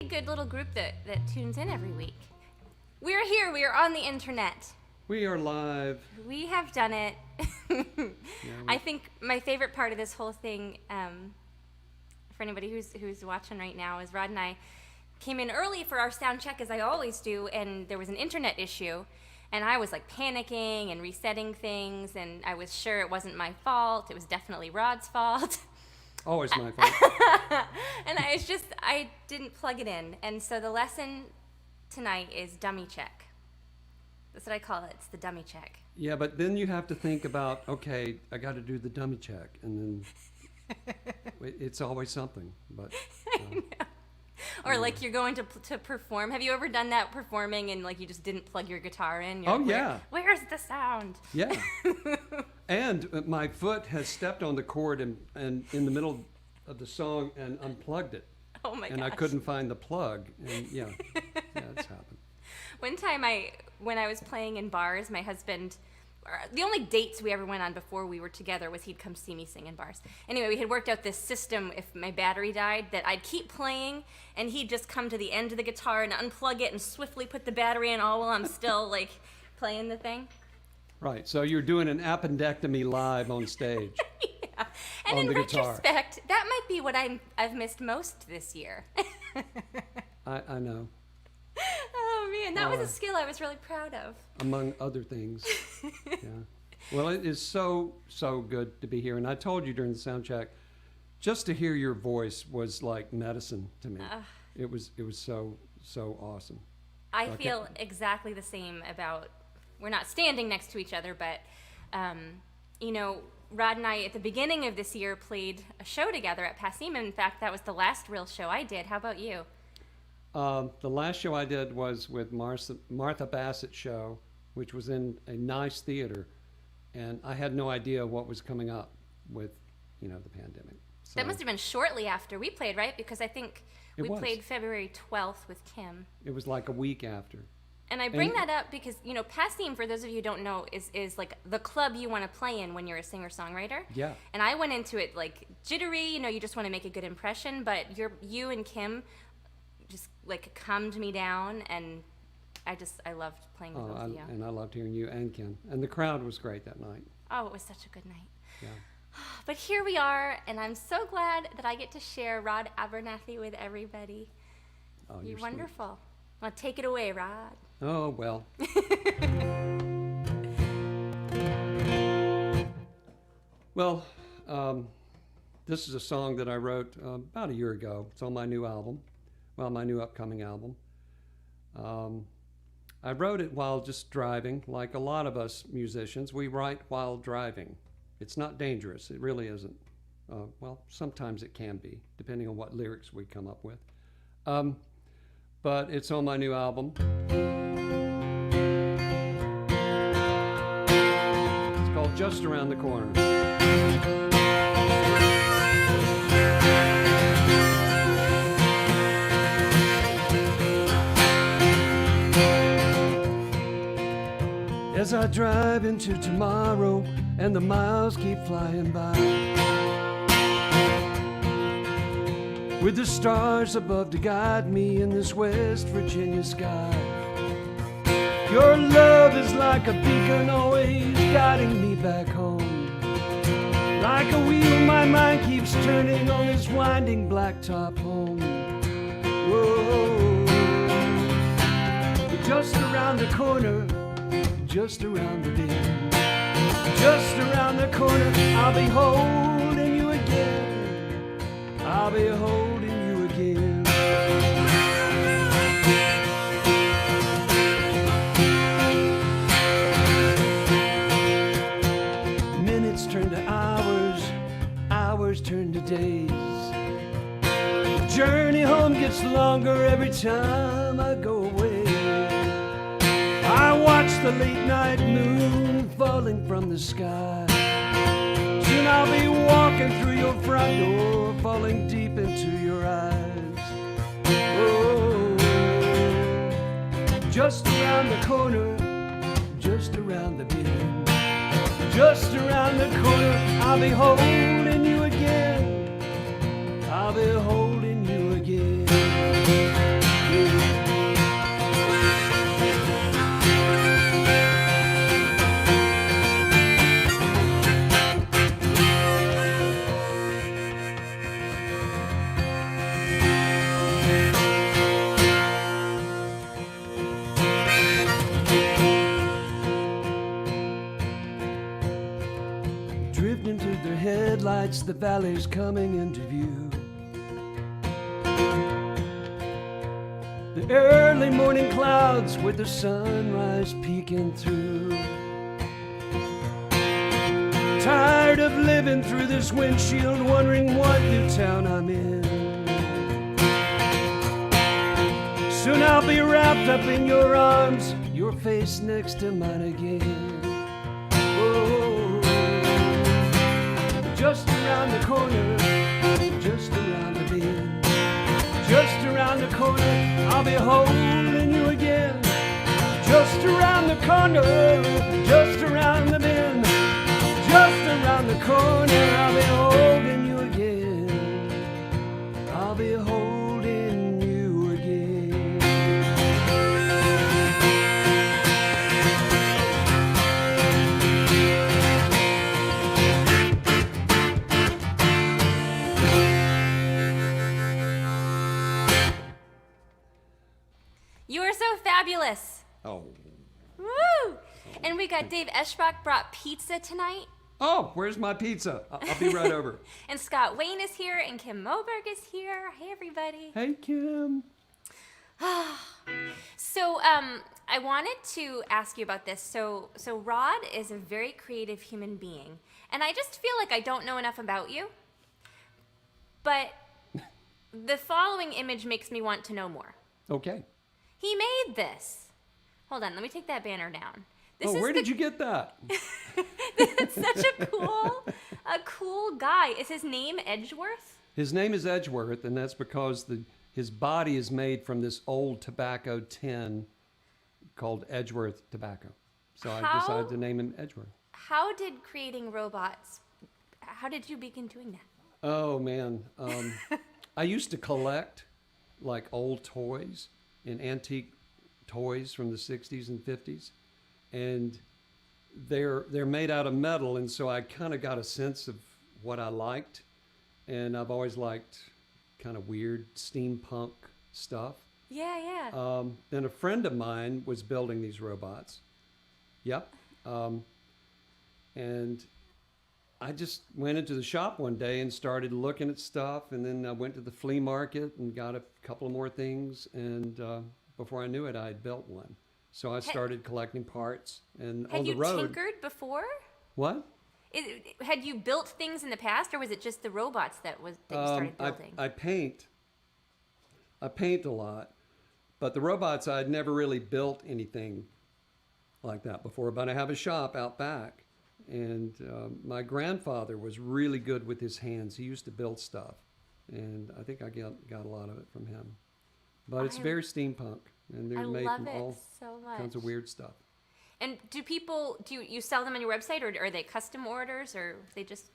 Good little group that tunes in every week. We're here. We are on the internet. We are live. We have done it. I think my favorite part of this whole thing, for anybody who's watching right now, is Rod and I came in early for our sound check, as I always do, and there was an internet issue, and I was like panicking and resetting things, and I was sure it wasn't my fault. It was definitely Rod's fault. Always my fault. And I didn't plug it in. And so the lesson tonight is dummy check. That's what I call it. It's the dummy check. Yeah, but then you have to think about, okay, I got to do the dummy check. And then it's always something. But I know. Or like you're going to perform. Have you ever done that, performing, and like you just didn't plug your guitar in? You're like, yeah. Where's the sound? Yeah. And my foot has stepped on the cord and in the middle of the song and unplugged it. Oh my gosh. And I couldn't find the plug. And yeah, it's happened. One time when I was playing in bars, my husband, the only dates we ever went on before we were together was he'd come see me sing in bars. Anyway, we had worked out this system if my battery died that I'd keep playing and he'd just come to the end of the guitar and unplug it and swiftly put the battery in all while I'm still like playing the thing. Right, so you're doing an appendectomy live on stage. Yeah. And on in the guitar. retrospect, that might be what I've missed most this year. I know. Oh man, that was a skill I was really proud of. Among other things. Yeah. Well, it is so good to be here. And I told you during the sound check, just to hear your voice was like medicine to me. It was so awesome. I feel exactly the same about, we're not standing next to each other, but Rod and I at the beginning of this year played a show together at Passim. In fact, that was the last real show I did. How about you? The last show I did was with Martha Bassett's show, which was in a nice theater, and I had no idea what was coming up with, the pandemic. So that must have been shortly after we played, right? Because I think we played February 12th with Kim. It was like a week after. And I bring that up because, Passim, for those of you who don't know, is like the club you want to play in when you're a singer-songwriter. Yeah. And I went into it like jittery, you just want to make a good impression, but you and Kim just like calmed me down, and I loved playing with both of you. And I loved hearing you and Kim. And the crowd was great that night. Oh, it was such a good night. Yeah. But here we are, and I'm so glad that I get to share Rod Abernethy with everybody. Oh, you're wonderful. Well, take it away, Rod. Oh, well. Well, this is a song that I wrote about a year ago. It's on my new album. Well, my new upcoming album. I wrote it while just driving. Like a lot of us musicians, we write while driving. It's not dangerous. It really isn't. Well, sometimes it can be, depending on what lyrics we come up with. But it's on my new album. It's called Just Around the Corner. As I drive into tomorrow and the miles keep flying by, with the stars above to guide me in this West Virginia sky, your love is like a beacon always guiding me back home. Like a wheel my mind keeps turning on this winding blacktop home. Whoa, just around the corner, just around the bend, just around the corner, I'll be holding you again. I'll be holding you again. Minutes turn to hours, hours turn to days. The journey home gets longer every time I go away. I watch the late night moon falling from the sky. Soon I'll be walking through your front door, falling deep into your eyes. Oh, just around the corner, just around the bend, just around the corner, I'll be holding you again. I'll be holding you again. the valleys coming into view. The early morning clouds with the sunrise peeking through. Tired of living through this windshield, wondering what new town I'm in. Soon I'll be wrapped up in your arms, your face next to mine again. Oh, just around the corner, just around the bend, just around the corner, I'll be holding you again. Just around the corner, just around the bend, just around the corner, I'll be holding you again. I'll be holding you again. You are so fabulous. Oh. Woo! And we got Dave Eschbach brought pizza tonight. Oh, where's my pizza? I'll be right over. And Scott Wayne is here, and Kim Moberg is here. Hey, everybody. Hey, Kim. So, I wanted to ask you about this. So Rod is a very creative human being, and I just feel like I don't know enough about you. But the following image makes me want to know more. Okay. He made this. Hold on, let me take that banner down. This is where did you get that? It's such a cool guy. Is his name Edgeworth? His name is Edgeworth, and that's because his body is made from this old tobacco tin called Edgeworth tobacco. So I decided to name him Edgeworth. How did creating robots, how did you begin doing that? Oh, man. I used to collect like old toys and antique toys from the 60s and 50s. And they're made out of metal, and so I kind of got a sense of what I liked. And I've always liked kind of weird steampunk stuff. Yeah. Then a friend of mine was building these robots. Yep. And I just went into the shop one day and started looking at stuff, and then I went to the flea market and got a couple of more things, and before I knew it, I had built one. So I started collecting parts, and on the road. Had you tinkered before? What? Had you built things in the past, or was it just the robots that you started building? I paint. I paint a lot, but the robots, I'd never really built anything like that before. But I have a shop out back, and my grandfather was really good with his hands. He used to build stuff, and I think I got a lot of it from him. But it's very steampunk, and they're made from all kinds of weird stuff. And do you sell them on your website, or are they custom orders, or they just?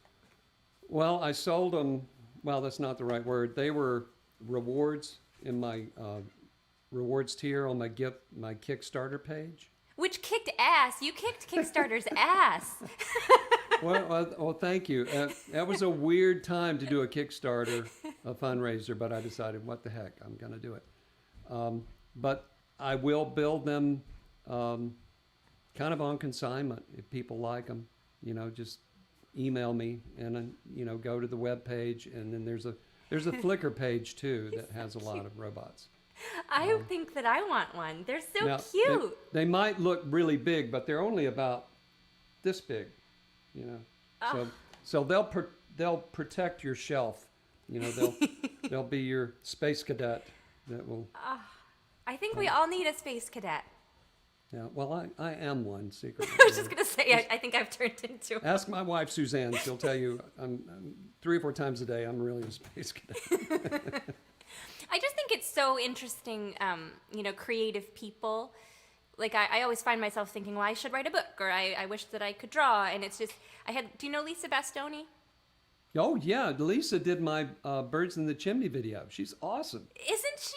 Well, I sold them. Well, that's not the right word. They were rewards in my rewards tier on my Kickstarter page. Which kicked ass. You kicked Kickstarter's ass. Well, thank you. That was a weird time to do a Kickstarter, a fundraiser, but I decided, what the heck, I'm going to do it. But I will build them kind of on consignment. If people like them, just email me, and go to the web page, and then there's a Flickr page too that has a lot of robots. I think that I want one. They're so cute. They might look really big, but they're only about this big, So they'll protect your shelf. They'll be your space cadet that will. I think we all need a space cadet. Yeah, well, I am one secretly. I was just going to say, I think I've turned into one. Ask my wife, Suzanne. She'll tell you I'm 3 or 4 times a day, I'm really a space cadet. I just think it's so interesting, creative people. Like, I always find myself thinking, well, I should write a book, or I wish that I could draw. And it's just, do you know Lisa Bastoni? Oh, yeah. Lisa did my Birds in the Chimney video. She's awesome. Isn't she?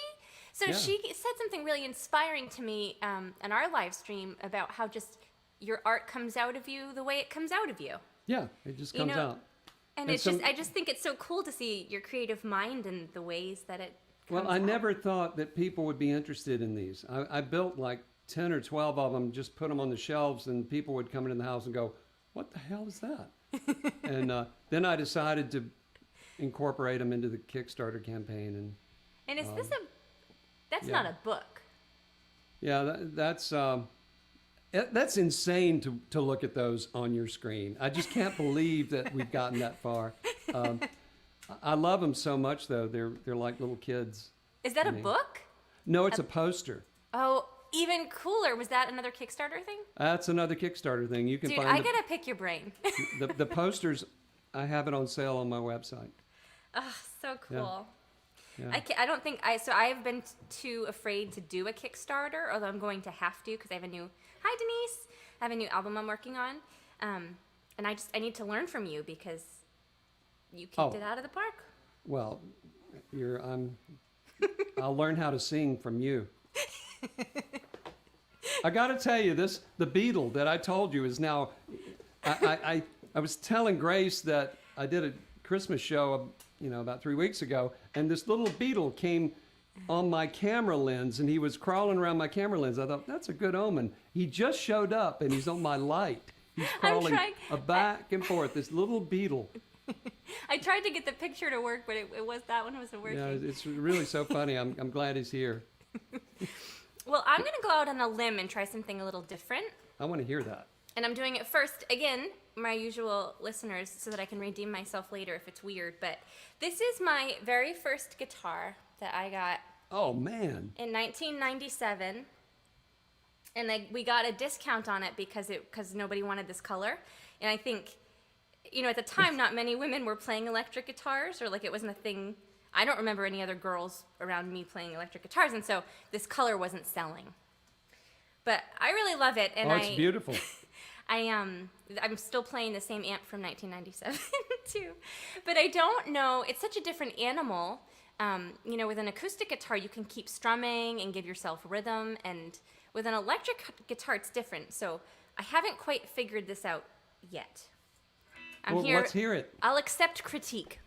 So she said something really inspiring to me on our live stream about how just your art comes out of you the way it comes out of you. Yeah, it just comes out. And it's I just think it's so cool to see your creative mind and the ways that it comes Well, I out. never thought that people would be interested in these. I built like 10 or 12 of them, just put them on the shelves, and people would come into the house and go, what the hell is that? And then I decided to incorporate them into the Kickstarter campaign. And is this that's not a book. Yeah, that's insane to look at those on your screen. I just can't believe that we've gotten that far. I love them so much, though. They're like little kids. Is that a book? No, it's a poster. Oh, even cooler. Was that another Kickstarter thing? That's another Kickstarter thing. You can Dude, find I gotta pick your brain. the posters. I have it on sale on my website. Oh, so cool. Yeah. I don't think I've been too afraid to do a Kickstarter, although I'm going to have to because I have hi Denise, I have a new album I'm working on, and I need to learn from you because you kicked it out of the park. Well, I'll learn how to sing from you. I got to tell you, the beetle that I told you is now. I was telling Grace that I did a Christmas show, about 3 weeks ago, and this little beetle came on my camera lens, and he was crawling around my camera lens. I thought, that's a good omen. He just showed up, and he's on my light. He's crawling back and forth, this little beetle. I tried to get the picture to work, but that one wasn't working. Yeah, it's really so funny. I'm glad he's here. Well, I'm going to go out on a limb and try something a little different. I want to hear that. And I'm doing it first, again, my usual listeners, so that I can redeem myself later if it's weird. But this is my very first guitar that I got. Oh, man. In 1997. And we got a discount on it because nobody wanted this color. And I think, at the time, not many women were playing electric guitars, or it wasn't a thing. I don't remember any other girls around me playing electric guitars, and so this color wasn't selling. But I really love it, and it's beautiful. I'm still playing the same amp from 1997 too, but I don't know. It's such a different animal. With an acoustic guitar, you can keep strumming and give yourself rhythm, and with an electric guitar, it's different. So I haven't quite figured this out yet. Let's hear it. I'll accept critique.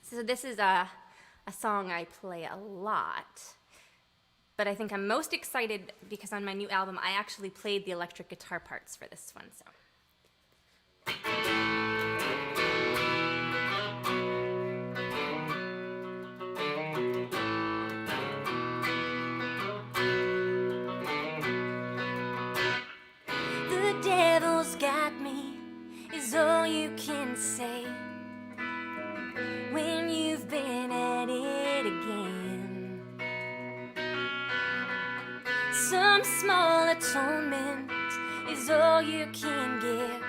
So this is a song I play a lot. But I think I'm most excited because on my new album, I actually played the electric guitar parts for this one. So. The devil's got me, is all you can say when you've been at it again. Some small atonement is all you can give.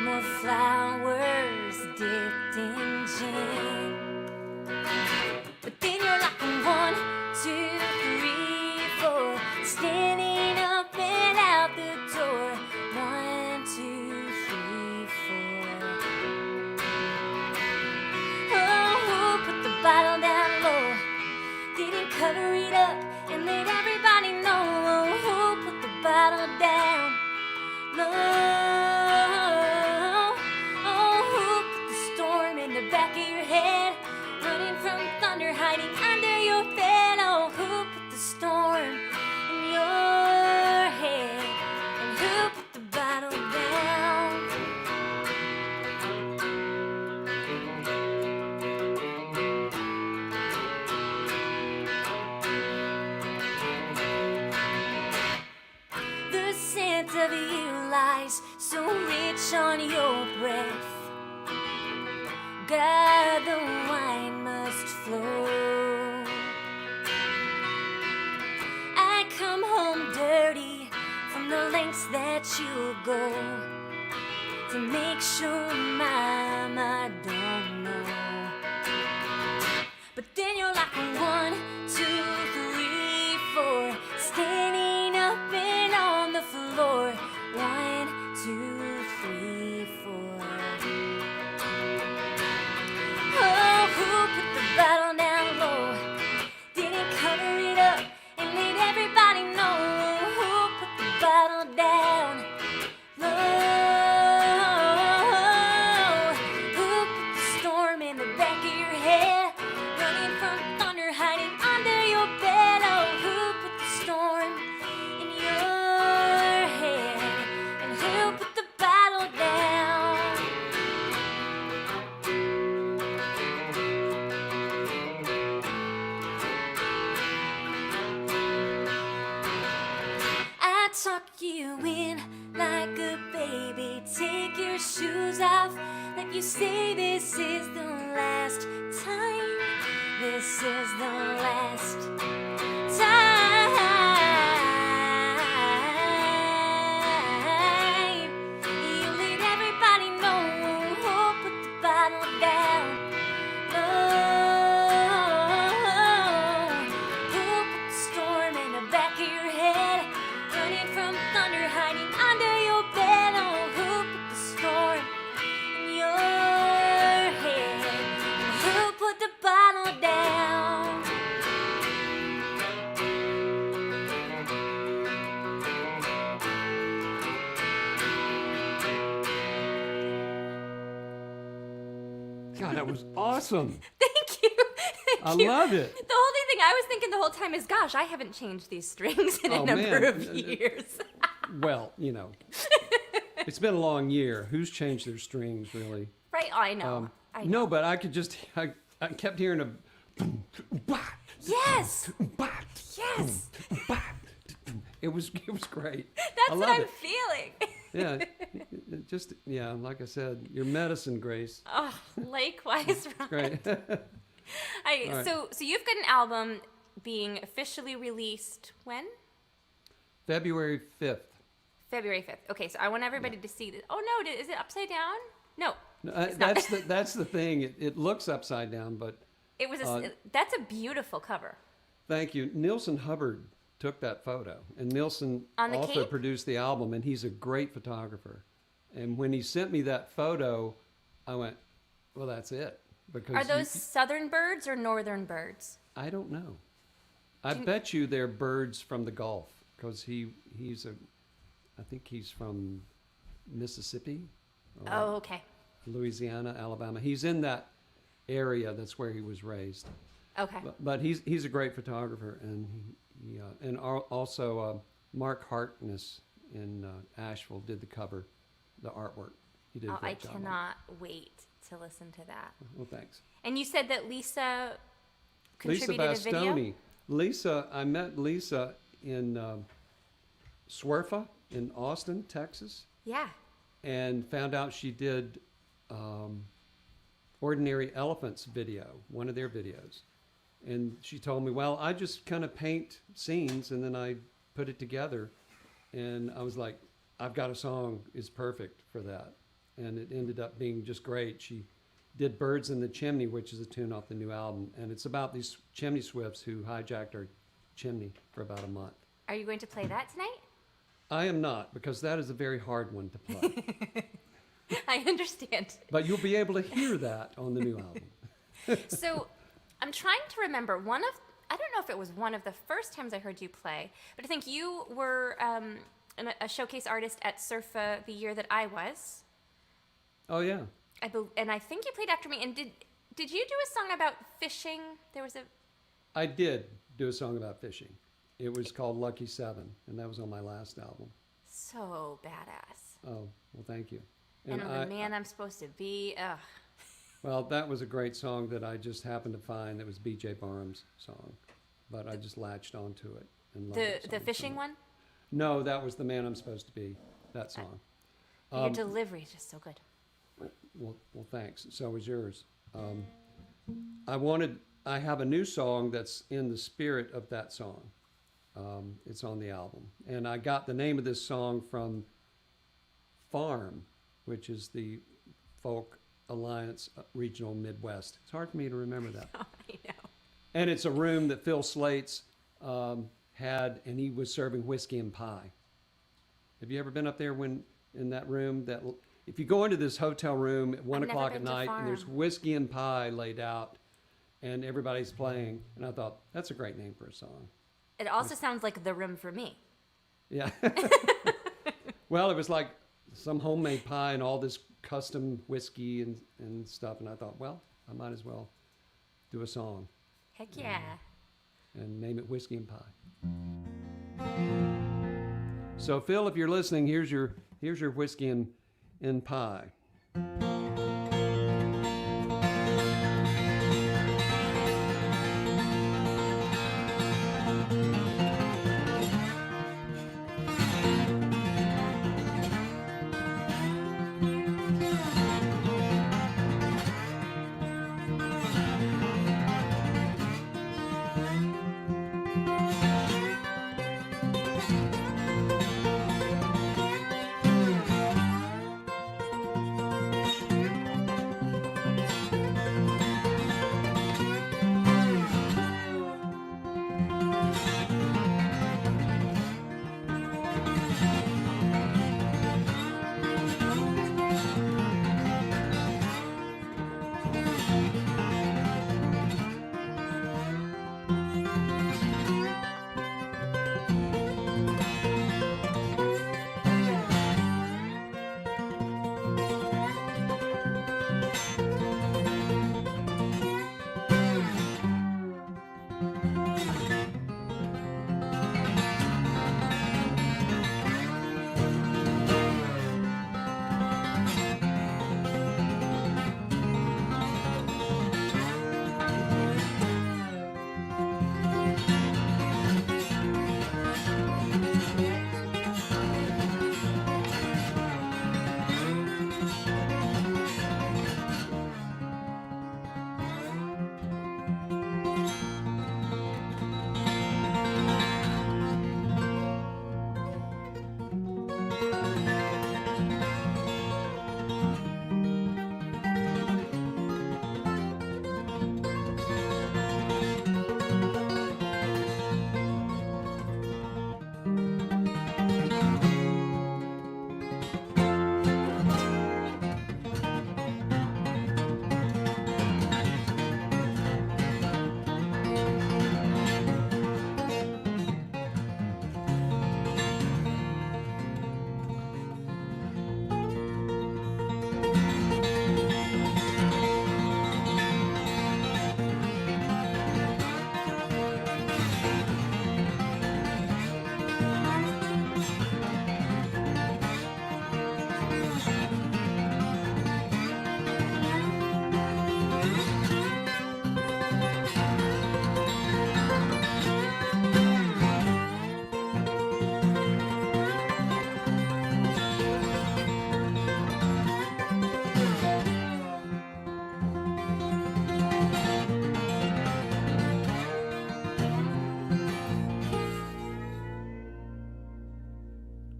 More flowers dipped in gin. But then you're like 1, 2, 3, 4, standing up and out the door. 1, 2, 3, 4. Oh, put the bottle down low. Didn't cover it up and let everybody know who put the bottle down low. Oh, who put the storm in the back of your head, running from thunder, hiding under your bed. Oh, who put the storm in your head, and who put the bottle down? Of you lies so rich on your breath. God, the wine must flow. I come home dirty from the lengths that you go to make sure Mama don't know. But then you're like 1, 2, 3, 4, standing up and on the floor. 1, 2, 3, 4. Oh, who put the bottle down low? Didn't cover it up and let everybody know who put the bottle down low. Who say this is the last time. This is the last time. You let everybody know. Put the bottle down. Oh, who put the storm in the back of your head? Running from thunder, hiding under your bed. Oh, who put the storm in your head? Who put the bottle down? God, that was awesome. Thank you. I Thank you. love it. The only thing I was thinking the whole time is, gosh, I haven't changed these strings in a Oh, number man. of years. Well, you know, it's been a long year. Who's changed their strings, really? Right? Oh, I know. I know. No, but I could just, I kept hearing a. Yes. Yes. It was great. That's I what love I'm it. feeling. Yeah, just like I said, your medicine, Grace. Oh, likewise, Ron. Great. right. So you've got an album being officially released when? February 5th. February 5th. Okay, so I want everybody to see this. Oh no, is it upside down? No. It's That's not. that's the thing. It looks upside down, but It was that's a beautiful cover. thank you. Nielsen Hubbard took that photo, and Nielsen On the also Cape? produced the album, and he's a great photographer. And when he sent me that photo, I went, "Well, that's it." Because Are those southern birds or northern birds? I don't know. I bet you they're birds from the Gulf, because I think he's from Mississippi, or Oh, okay. Louisiana, Alabama. He's in that area. That's where he was raised. Okay. But he's a great photographer, and also Mark Harkness in Asheville did the cover, the artwork. He did a Oh, I great job. cannot wait to listen to that. Well, thanks. And you said that Lisa Lisa contributed a video? Bastoni. I met Lisa in Swerfa in Austin, Texas, Yeah. and found out she did Ordinary Elephants video, one of their videos. And she told me, well, I just kind of paint scenes and then I put it together. And I was like, I've got a song is perfect for that. And it ended up being just great. She did Birds in the Chimney, which is a tune off the new album. And it's about these chimney swifts who hijacked our chimney for about a month. Are you going to play that tonight? I am not, because that is a very hard one to play. I understand. But you'll be able to hear that on the new album. So I'm trying to remember I don't know if it was one of the first times I heard you play, but I think you were a showcase artist at Surfa the year that I was. Oh, yeah. And I think you played after me. And did you do a song about fishing? There was I did do a song about fishing. It was called Lucky Seven, and that was on my last album. so badass. Oh, well, thank you. And I'm the man I'm supposed to be. Ugh. Well, that was a great song that I just happened to find. That was B.J. Barham's song, but I just latched onto it and loved that The song fishing so much. one? No, that was The Man I'm Supposed to Be, that song. Your delivery is just so good. Well, thanks. So was yours. I have a new song that's in the spirit of that song. It's on the album. And I got the name of this song from FARM, which is the Folk Alliance Regional Midwest. It's hard for me to remember that. Oh, I know. And it's a room that Phil Slates had, and he was serving whiskey and pie. Have you ever been up there in that room? If you go into this hotel room at 1 I've never o'clock at been to night, and there's Farm. whiskey and pie laid out, and everybody's playing, and I thought, that's a great name for a song. It also sounds like the room for me. Yeah. Well, it was like some homemade pie and all this custom whiskey and stuff, and I thought, well, I might as well do a song Heck yeah. and name it Whiskey and Pie. So, Phil, if you're listening, here's your whiskey and pie.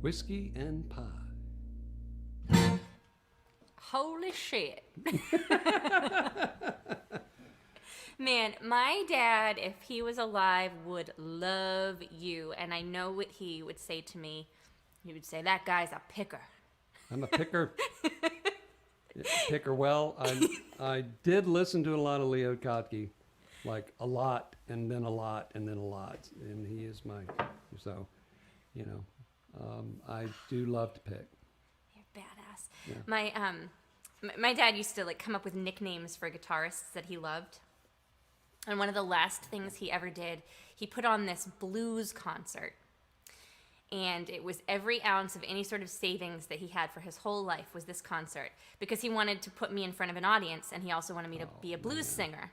Whiskey and Pie. Holy shit. Man, my dad, if he was alive, would love you. And I know what he would say to me. He would say, that guy's a picker. I'm a picker. Picker well. I did listen to a lot of Leo Kottke, like a lot, and then a lot, and then a lot. And he is so, I do love to pick. You're badass. Yeah. My dad used to like come up with nicknames for guitarists that he loved. And one of the last things he ever did, he put on this blues concert. And it was every ounce of any sort of savings that he had for his whole life was this concert, because he wanted to put me in front of an audience, and he also wanted me to be a blues singer.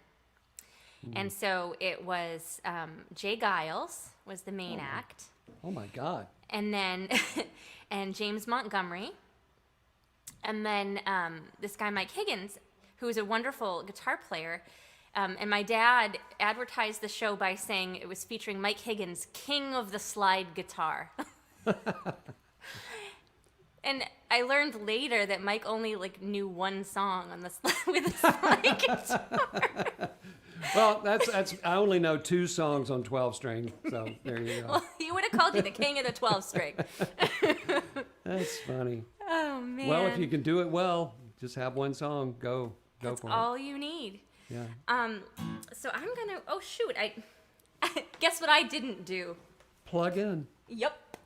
And so it was Jay Giles was the main act. Oh my God. And then and James Montgomery. And then this guy Mike Higgins, who was a wonderful guitar player. And my dad advertised the show by saying it was featuring Mike Higgins, king of the slide guitar. And I learned later that Mike only knew one song on the with the slide guitar. Well, that's. I only know 2 songs on 12-string, so there you go. Well, he would have called you the king of the 12-string. That's funny. Oh man. Well, if you can do it well, just have one song. Go That's for it. all you need. Yeah. So I'm gonna. Oh shoot! I guess what I didn't do. Plug in. Yep.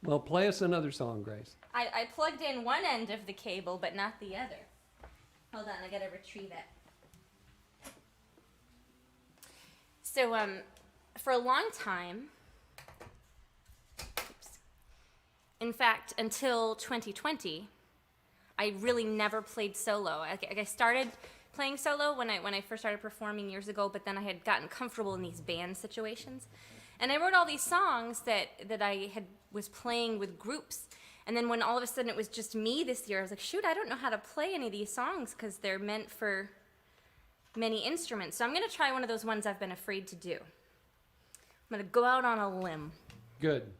Well, play us another song, Grace. I plugged in one end of the cable, but not the other. Hold on, I gotta retrieve it. So for a long time, in fact, until 2020, I really never played solo. I started playing solo when I first started performing years ago, but then I had gotten comfortable in these band situations. And I wrote all these songs that I was playing with groups. And then when all of a sudden it was just me this year, I was like, shoot, I don't know how to play any of these songs because they're meant for many instruments. So I'm going to try one of those ones I've been afraid to do. I'm going to go out on a limb. Good.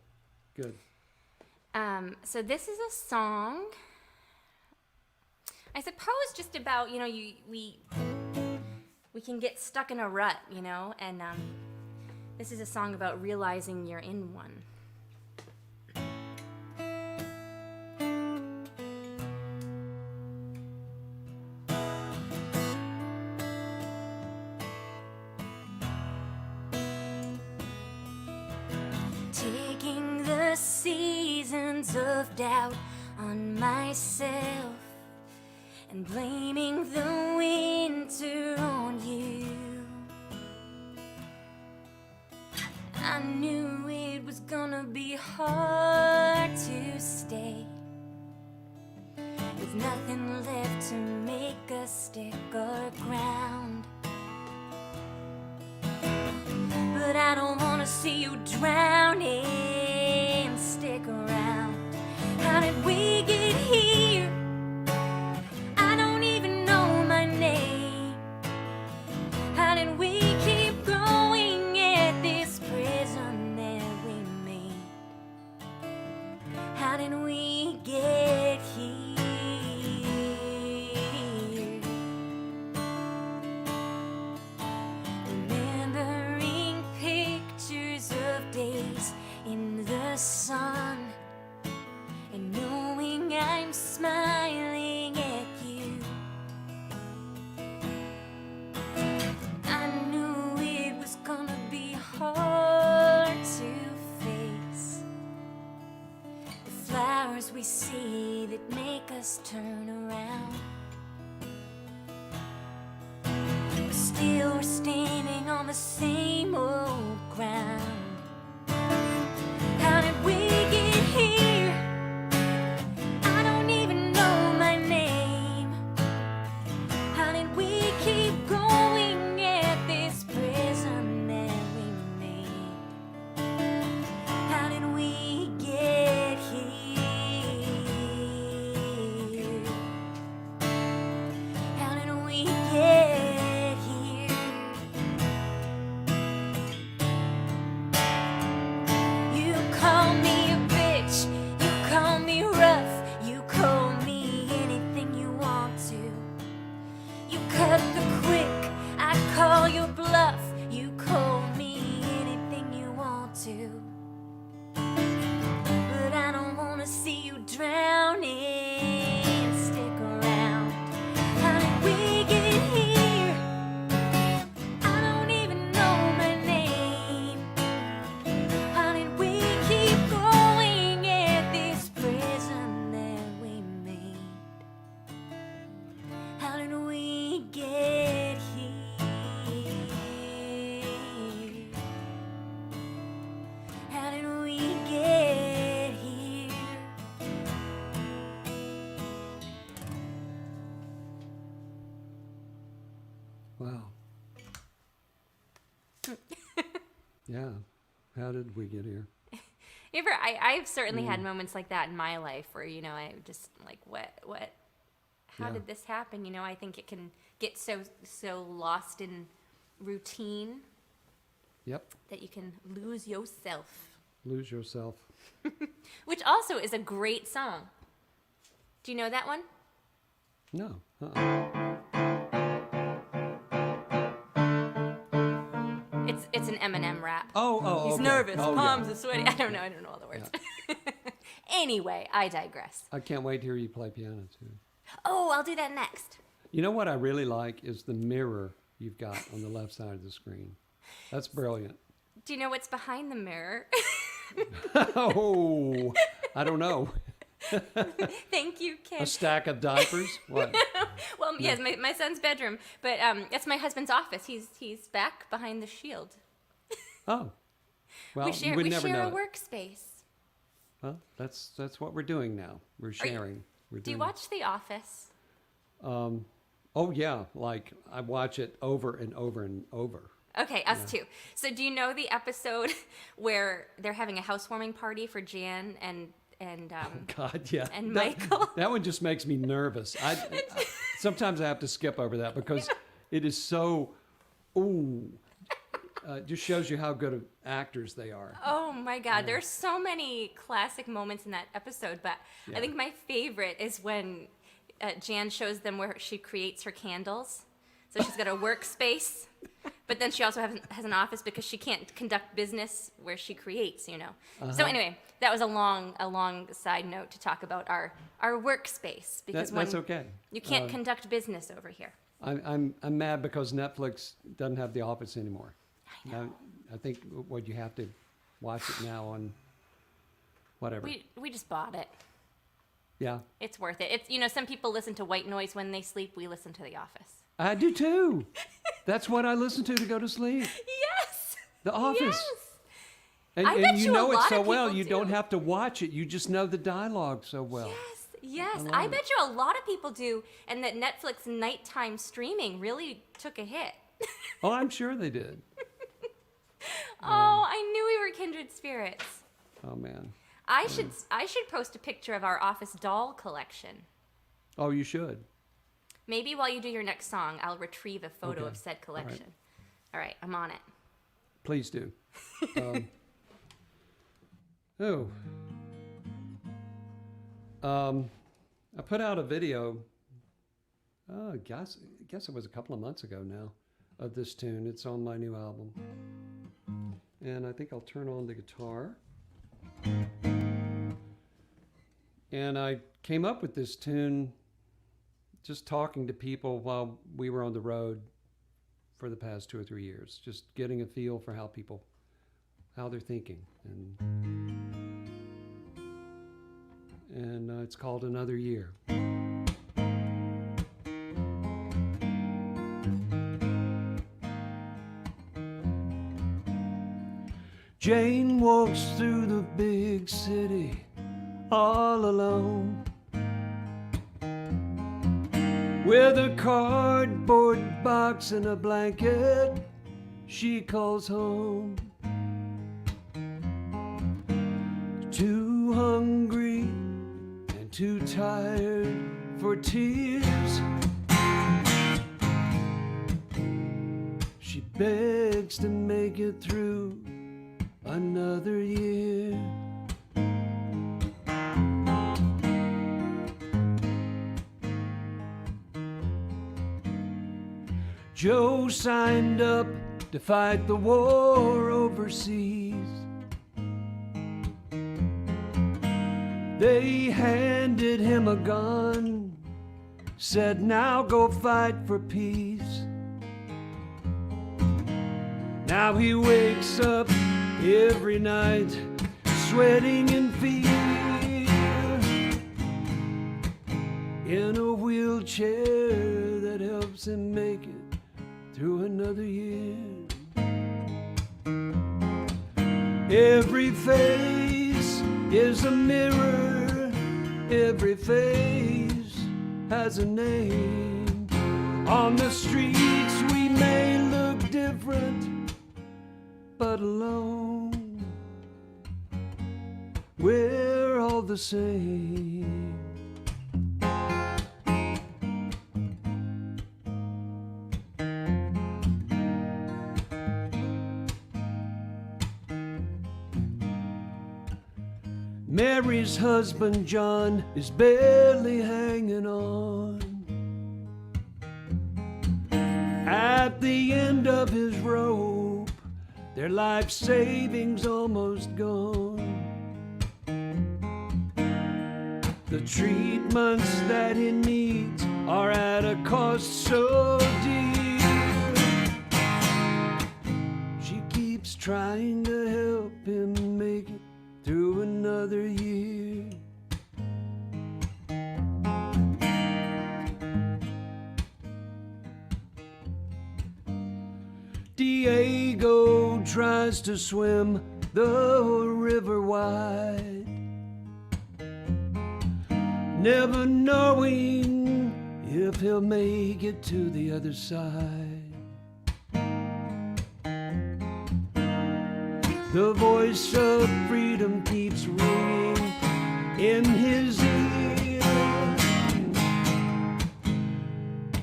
So this is a song, I suppose, just about, we can get stuck in a rut, and this is a song about realizing you're in one. Taking the seasons of doubt on myself and blaming the winter on you. I knew it was gonna be hard to stay with nothing left to make us stick our ground. But I don't wanna see you drowning. Stick around. How did we get here? I don't even know my name. How did we keep going at this prison that we made? How did we get here? Remembering pictures of days in the sun and knowing I'm smiling at you. I knew it was gonna be hard to face the flowers we see that make us turn around. But still we're standing on the same old ground. How did we get here? I don't even know my name. How did we keep going at this prison that we made? How did we get here? How did we get here? Yeah. How did we get here? I've certainly had moments like that in my life where, you know, I just like, how did this happen? You know, I think it can get so lost in routine. Yep. That you can lose yourself. Lose yourself. Which also is a great song. Do you know that one? No. It's an Eminem rap. Oh, He's okay. nervous, palms yeah. are sweaty. I don't know all the words. Yeah. Anyway, I digress. I can't wait to hear you play piano too. Oh, I'll do that next. You know what I really like is the mirror you've got on the left side of the screen. That's brilliant. Do you know what's behind the mirror? Oh, I don't know. Thank you, Ken. A stack of diapers? What? Well, yes, my son's bedroom, but that's my husband's office. He's back behind the shield. Oh, well, we share know a workspace. Well, that's what we're doing now. We're sharing. Do you watch The Office? Oh yeah, like I watch it over and over and over. Okay, us too. So do you know the episode where they're having a housewarming party for Jan and oh God, yeah. And Michael? That one just makes me nervous. Sometimes I have to skip over that because it is so. Just shows you how good of actors they are. Oh my God, there's so many classic moments in that episode, but I think my favorite is when Jan shows them where she creates her candles. So she's got a workspace, but then she also has an office because she can't conduct business where she creates, you know. So anyway, that was a long side note to talk about our workspace because that's okay. You can't conduct business over here. I'm mad because Netflix doesn't have The Office anymore. I know. I think you have to watch it now on whatever. We just bought it. Yeah. It's worth it. It's, you know, some people listen to white noise when they sleep. We listen to The Office. I do too. That's what I listen to go to sleep. Yes. The Office. Yes. And you know it so well. You do. don't have to watch it. You just know the dialogue so well. Yes. I bet you a lot of people do, and that Netflix nighttime streaming really took a hit. Oh, I'm sure they did. Oh, I knew we were kindred spirits. Oh man. I should post a picture of our Office doll collection. Oh, you should. Maybe while you do your next song, I'll retrieve a photo of said collection. All right, I'm on it. Please do. I put out a video. I guess it was a couple of months ago now, of this tune. It's on my new album, and I think I'll turn on the guitar. And I came up with this tune just talking to people while we were on the road for the past 2 or 3 years, just getting a feel for how they're thinking. And it's called Another Year. Jane walks through the big city all alone, with a cardboard box and a blanket she calls home. Too hungry and too tired for tears, she begs to make it through another year. Joe signed up to fight the war overseas. They handed him a gun, said, "Now go fight for peace." Now he wakes up every night sweating in fear, in a wheelchair that helps him make it through another year. Every face is a mirror, every face has a name. On the streets we may look different, but alone. We're all the same. Mary's husband John is barely hanging on. At the end of his rope, their life savings almost gone. The treatments that he needs are at a cost so dear. She keeps trying to help him make it through another year. Diego tries to swim the river wide, never knowing if he'll make it to the other side. The voice of freedom keeps ringing in his ear,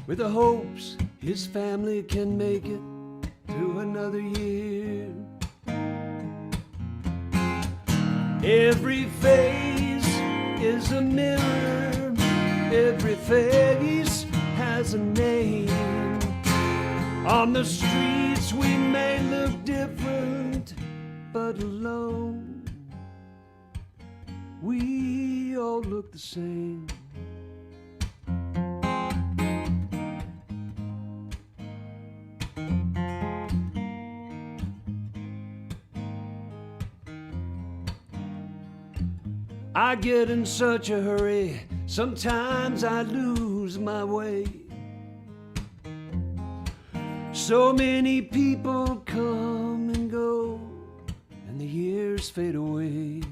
with the hopes his family can make it through another year. Every face is a mirror, every face has a name. On the streets we may look different, but alone we all look the same. I get in such a hurry, sometimes I lose my way. So many people come and go, and the years fade away.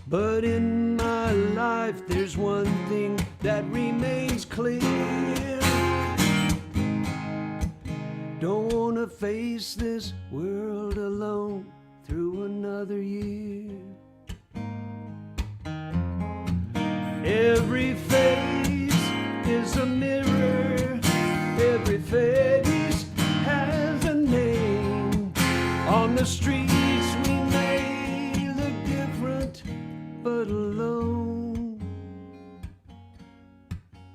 But in my life there's one thing that remains clear. Don't wanna face this world alone through another year. Every face is a mirror, every face has a name. On the streets we may look different, but alone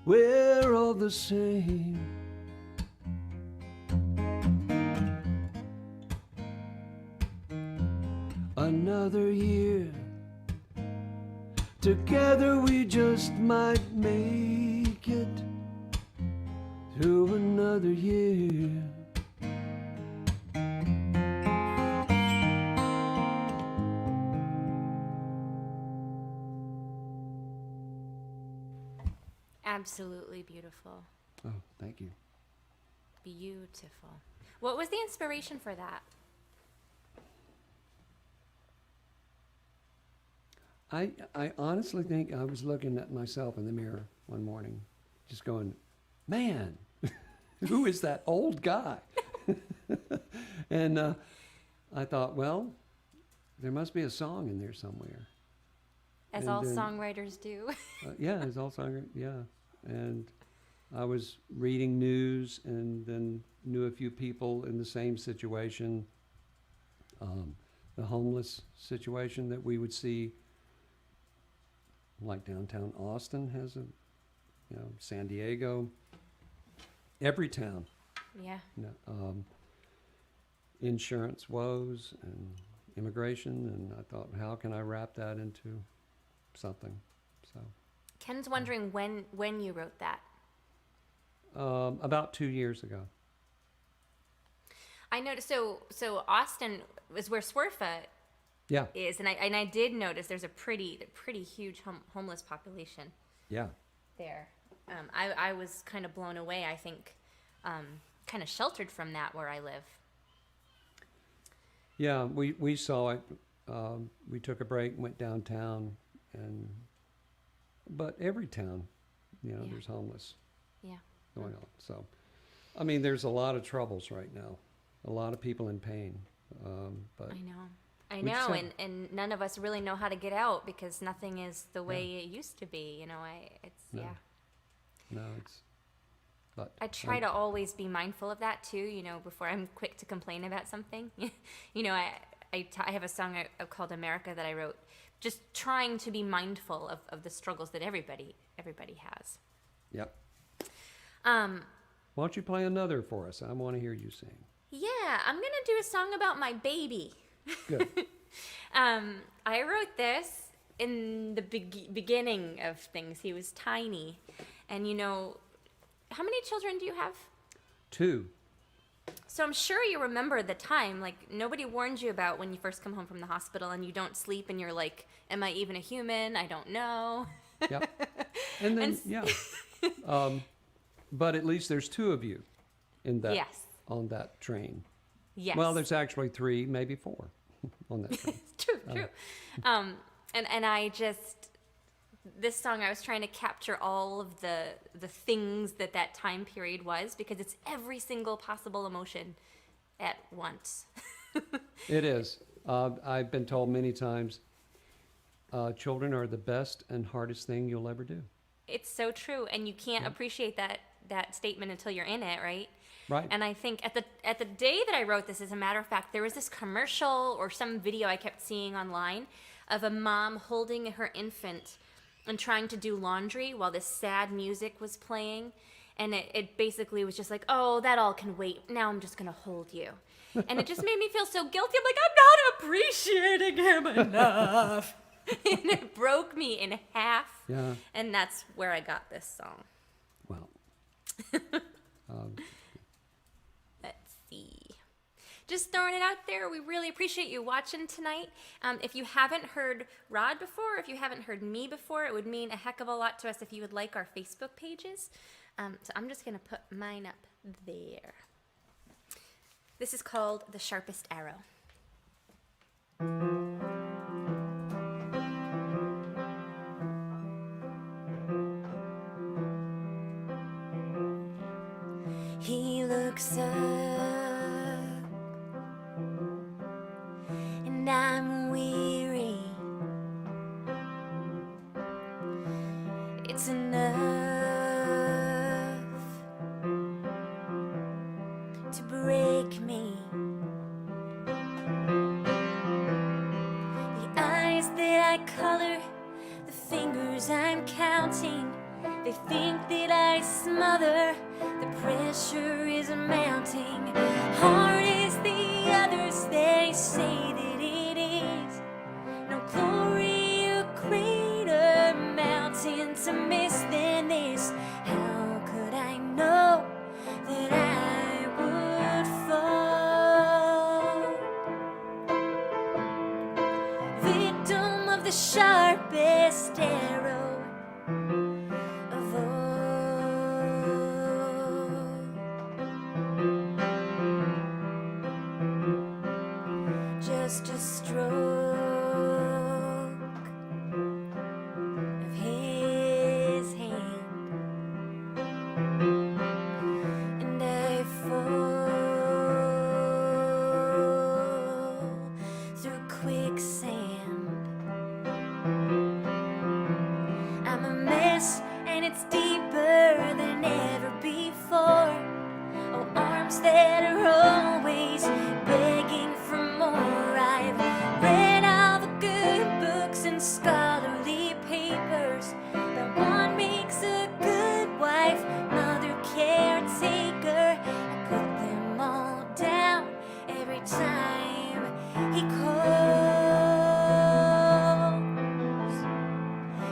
we're all the same. Another year, together we just might make it through another year. Absolutely beautiful. Oh, thank you. Beautiful. What was the inspiration for that? I honestly think I was looking at myself in the mirror one morning, just going, man, who is that old guy? And I thought, well, there must be a song in there somewhere. As And all then, songwriters do. Yeah, as all songwriters, yeah. And I was reading news and then knew a few people in the same situation, the homeless situation that we would see. Like downtown Austin has a, San Diego, every town, Yeah. Insurance woes and immigration, and I thought, how can I wrap that into something? So Ken's wondering when you wrote that. about 2 years ago. I noticed. So Austin is where Swerfa Yeah, is, and I did notice there's a pretty huge homeless population yeah, there. I was kind of blown away. I think kind of sheltered from that where I live. yeah. We saw it. We took a break, went downtown, but every town, Yeah. there's homeless Yeah. going on. So I mean, there's a lot of troubles right now, a lot of people in pain. But I we just know, have- and none of us really know how to get out because nothing is the way Yeah. it used to be. You know, No. yeah. no, it's. But I try to always be mindful of that too. You know, before I'm quick to complain about something. You know, I have a song called America that I wrote, just trying to be mindful of the struggles that everybody has. Yep. Um, Why don't you play another for us? I want to hear you sing. yeah, I'm gonna do a song about my baby. Good. I wrote this in the beginning of things. He was tiny, and you know, how many children do you have? 2. So I'm sure you remember the time, like nobody warned you about when you first come home from the hospital and you don't sleep and you're like, am I even a human? I don't know. Yep. And then, yeah. But at least there's 2 of you in that, Yes. on that train. Yes. Well, there's actually 3, maybe 4 on that train. True. And I just, this song, I was trying to capture all of the things that time period was, because it's every single possible emotion at once. It is. I've been told many times, children are the best and hardest thing you'll ever do. It's so true, and you can't appreciate that statement until you're in it, right? Right. And I think at the day that I wrote this, as a matter of fact, there was this commercial or some video I kept seeing online of a mom holding her infant and trying to do laundry while this sad music was playing. And it basically was just like, oh, that all can wait. Now I'm just going to hold you. And it just made me feel so guilty. I'm like, I'm not appreciating him enough. And it broke me in half. Yeah. And that's where I got this song. Well. Let's see. Just throwing it out there. We really appreciate you watching tonight. If you haven't heard Rod before, if you haven't heard me before, it would mean a heck of a lot to us if you would like our Facebook pages. So I'm just going to put mine up there. This is called The Sharpest Arrow. He looks up, and I'm weary. It's enough to break me. The eyes that I color, the fingers I'm counting, they think that I smother. The pressure is mounting. Hard as the others, they say that it is. No glory or greater mountain to miss than this. How could I know that I would fall? Victim of the sharpest arrow of all. Just a stroke of his hand, and I fall through quicksand. I'm a mess, and it's deeper than ever before. Oh, arms that are always begging for more. I've read all the good books and scholarly papers, but one makes a good wife, mother, caretaker. I put them all down every time he calls.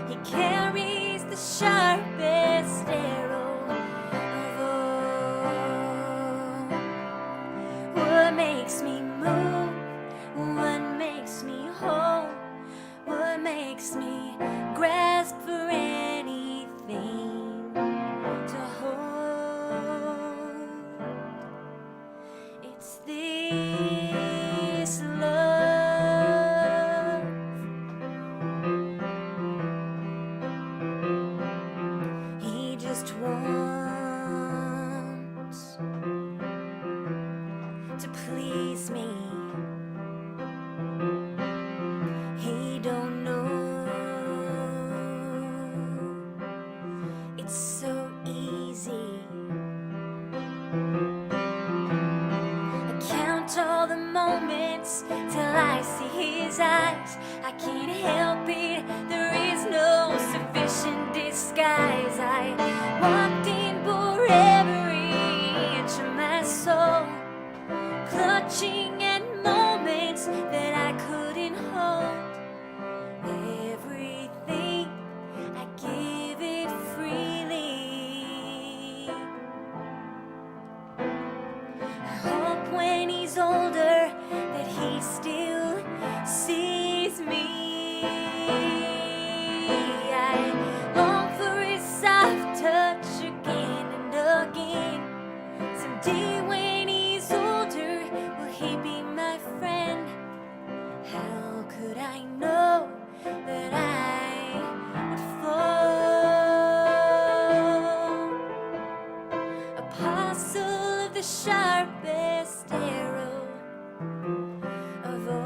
He carries the sharpest arrow of all. What makes me move? What makes me whole? What makes me grasp for anything to hold? It's this love. He just wants to please me. He don't know it's so easy. I count all the moments till I see his eyes. I can't help it, there is no sufficient disguise. I walked in for every inch of my soul, clutching at moments that I couldn't hold. Everything, I give it freely. I hope when he's older that he still sees me. I long for his soft touch again and again. Someday when he's older, will he be my friend? How could I know that I would fall? Apostle of the sharpest arrow of all.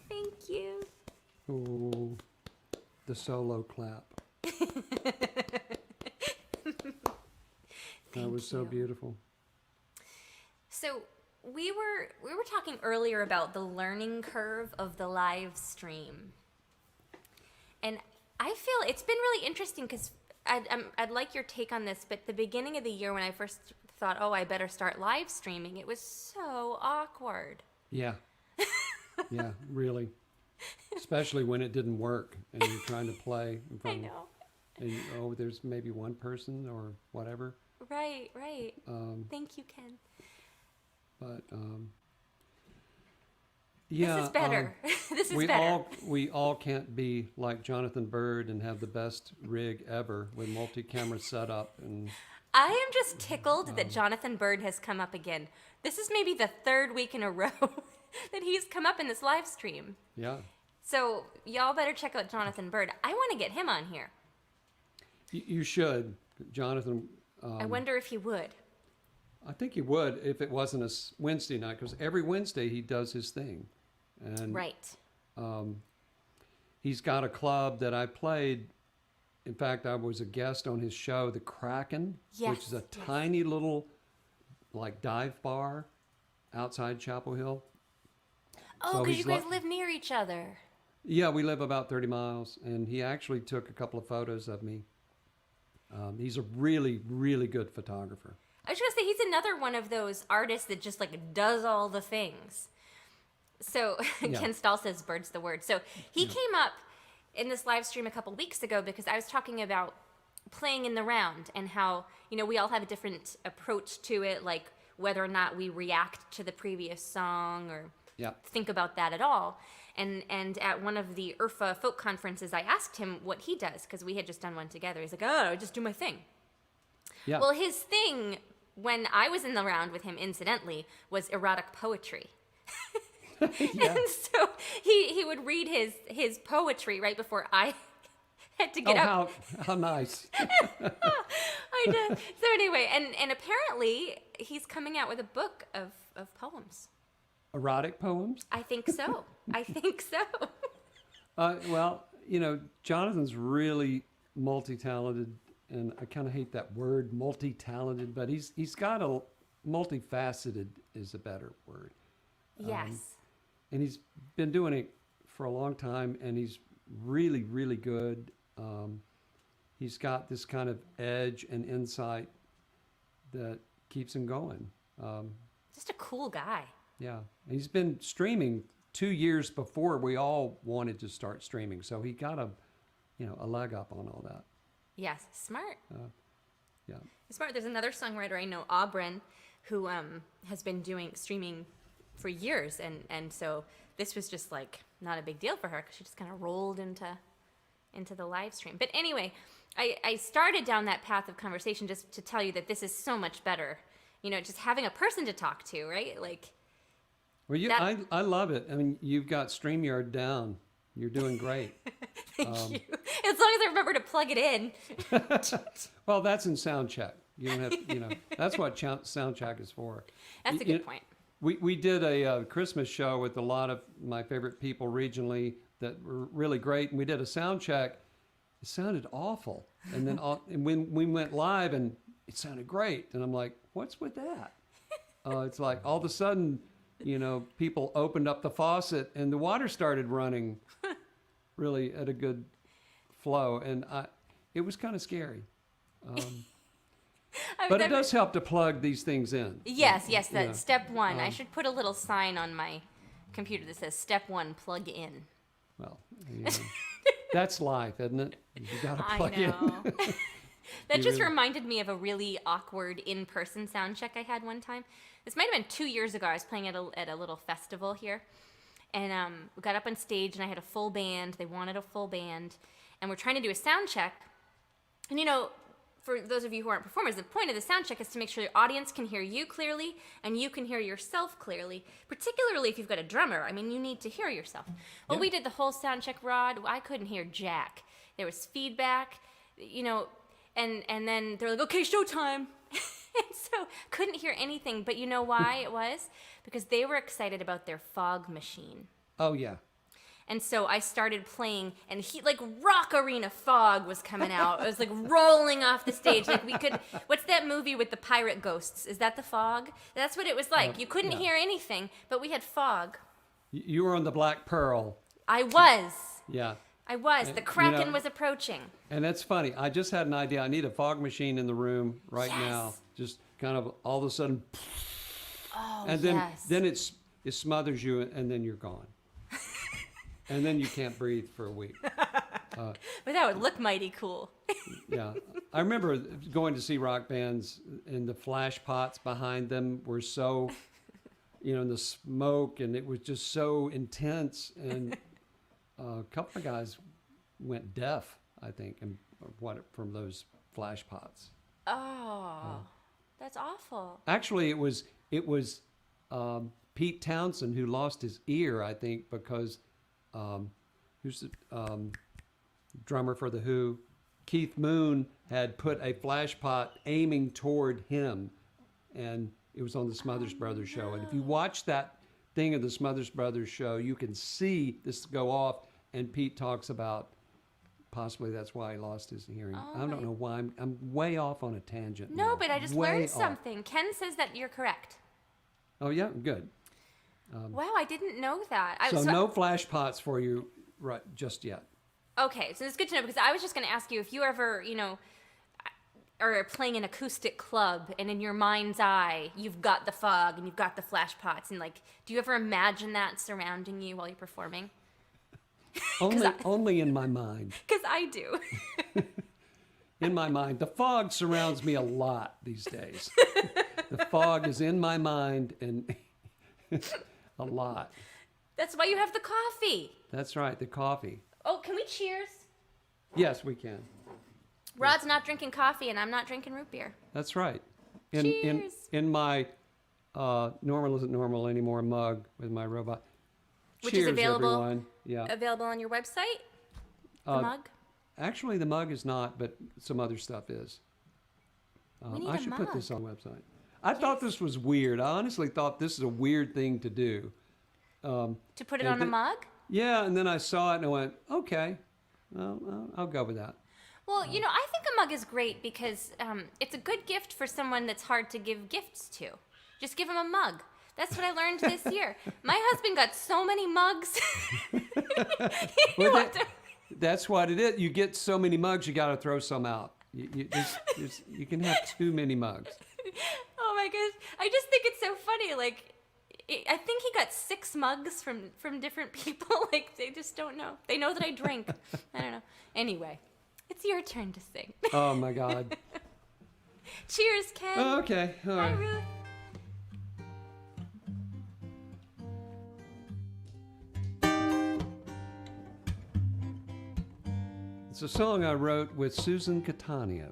Thank you. Oh, the solo clap. That was so beautiful. So we were talking earlier about the learning curve of the live stream, and I feel it's been really interesting because I'd like your take on this. But the beginning of the year, when I first thought, oh, I better start live streaming, it was so awkward. Yeah. Yeah, really. Especially when it didn't work and you're trying to play in front I know. and there's maybe one person or whatever. Right. Thank you, Ken. But yeah, This is better. This is better. We all can't be like Jonathan Bird and have the best rig ever with multi-camera setup. And I am just tickled that Jonathan Bird has come up again. This is maybe the third week in a row that he's come up in this live stream. yeah, So y'all better check out Jonathan Bird. I want to get him on here. you should, Jonathan. I wonder if he would. I think he would if it wasn't a Wednesday night, because every Wednesday he does his thing. And Right. he's got a club that I played. In fact, I was a guest on his show, The Kraken, which is a tiny little like dive bar outside Chapel Hill. Oh, So because he's you guys live near each other. Yeah, we live about 30 miles, and he actually took a couple of photos of me. He's a really, really good photographer. I was going to say, he's another one of those artists that just like does all the things. So Yeah. Ken Stahl says bird's the word. So he came up in this live stream a couple weeks ago because I was talking about playing in the round and how, we all have a different approach to it, like whether or not we react to the previous song or Yeah. think about that at all. And at one of the IRFA folk conferences, I asked him what he does because we had just done one together. He's like, oh, I just do my thing. Yeah. Well, his thing, when I was in the round with him, incidentally, was erotic poetry. Yeah. And so he would read his poetry right before I had to get up. How nice. I did. So anyway, and apparently he's coming out with a book of poems. Erotic poems? I think so. I think so. Well, Jonathan's really multi-talented, and I kind of hate that word, multi-talented, but he's got a multifaceted is a better word. Yes. And he's been doing it for a long time, and he's really, really good. He's got this kind of edge and insight that keeps him going. Just a cool guy. Yeah. He's been streaming 2 years before we all wanted to start streaming. So he got a leg up on all that. Yes. Smart. Yeah. Smart. There's another songwriter I know, Aubryn, who has been doing streaming for years. And so this was just like not a big deal for her because she just kind of rolled into the live stream. But anyway, I started down that path of conversation just to tell you that this is so much better. Just having a person to talk to, right? Like, Well, That- I love it. I mean, you've got StreamYard down. You're doing great. Thank you. As long as I remember to plug it in. Well, that's in sound check. You don't have, that's what sound check is for. That's a good point. We did a Christmas show with a lot of my favorite people regionally that were really great, and we did a sound check. It sounded awful, and then and when we went live, and it sounded great, and I'm like, what's with that? It's like all of a sudden, people opened up the faucet and the water started running, really at a good flow, and it was kind of scary. But it does help to plug these things in. Yes, that's step one. I should put a little sign on my computer that says step one, plug in. Well, that's life, isn't it? You got to plug in. That just reminded me of a really awkward in-person sound check I had one time. This might have been 2 years ago. I was playing at a little festival here. And we got up on stage, and I had a full band. They wanted a full band. And we're trying to do a sound check. And, for those of you who aren't performers, the point of the sound check is to make sure the audience can hear you clearly and you can hear yourself clearly, particularly if you've got a drummer. I mean, you need to hear yourself. Well, we did the whole sound check, Rod. I couldn't hear jack. There was feedback, and then they're like, okay, showtime. And so couldn't hear anything. But you know why it was? Because they were excited about their fog machine. Oh, yeah. And so I started playing, and Rock Arena Fog was coming out. It was rolling off the stage. What's that movie with the pirate ghosts? Is that the fog? That's what it was like. You couldn't hear anything, but we had fog. You were on the Black Pearl. I was. Yeah. I was. The Kraken was approaching. And that's funny. I just had an idea. I need a fog machine in the room right now. Just kind of all of a sudden. Oh, and then it smothers you, and then you're gone. And then you can't breathe for a week. But that would look mighty cool. Yeah. I remember going to see rock bands, and the flash pots behind them were so, and the smoke, and it was just so intense. And a couple of guys went deaf, I think, from those flash pots. Oh, that's awful. Actually, it was Pete Townsend who lost his ear, I think, because who's the drummer for The Who? Keith Moon had put a flash pot aiming toward him, and it was on the Smothers Brothers show. And if you watch that thing of the Smothers Brothers show, you can see this go off, and Pete talks about possibly that's why he lost his hearing. I don't know why. I'm way off on a tangent. No, now. but I just learned something. Ken says that you're correct. Oh, yeah? Good. Wow, I didn't know that. So no flash pots for you just yet. Okay, so it's good to know, because I was just going to ask you if you ever, are playing an acoustic club, and in your mind's eye, you've got the fog and you've got the flash pots, and do you ever imagine that surrounding you while you're performing? Only in my mind. Because I do. In my mind. The fog surrounds me a lot these days. The fog is in my mind and a lot. That's why you have the coffee. That's right, the coffee. Oh, can we cheers? Yes, we can. Rod's not drinking coffee, and I'm not drinking root beer. That's right. Cheers. In my normal isn't normal anymore mug with my robot. Which Cheers, is available. Everyone. Yeah. Available on your website. The mug. Actually, the mug is not, but some other stuff is. We need I a should mug. put this on the website. I thought this was weird. I honestly thought this is a weird thing to do. To put it on a mug? Yeah, and then I saw it and I went, okay, I'll go with that. Well, I think a mug is great because it's a good gift for someone that's hard to give gifts to. Just give them a mug. That's what I learned this year. My husband got so many mugs. That's what it is. You get so many mugs, you got to throw some out. You can have too many mugs. Oh my gosh. I just think it's so funny. I think he got 6 mugs from different people. They just don't know. They know that I drink. I don't know. Anyway, it's your turn to sing. Oh my God. Cheers, Ken. Oh, okay. All right. Bye, Ruth. It's a song I wrote with Susan Catania.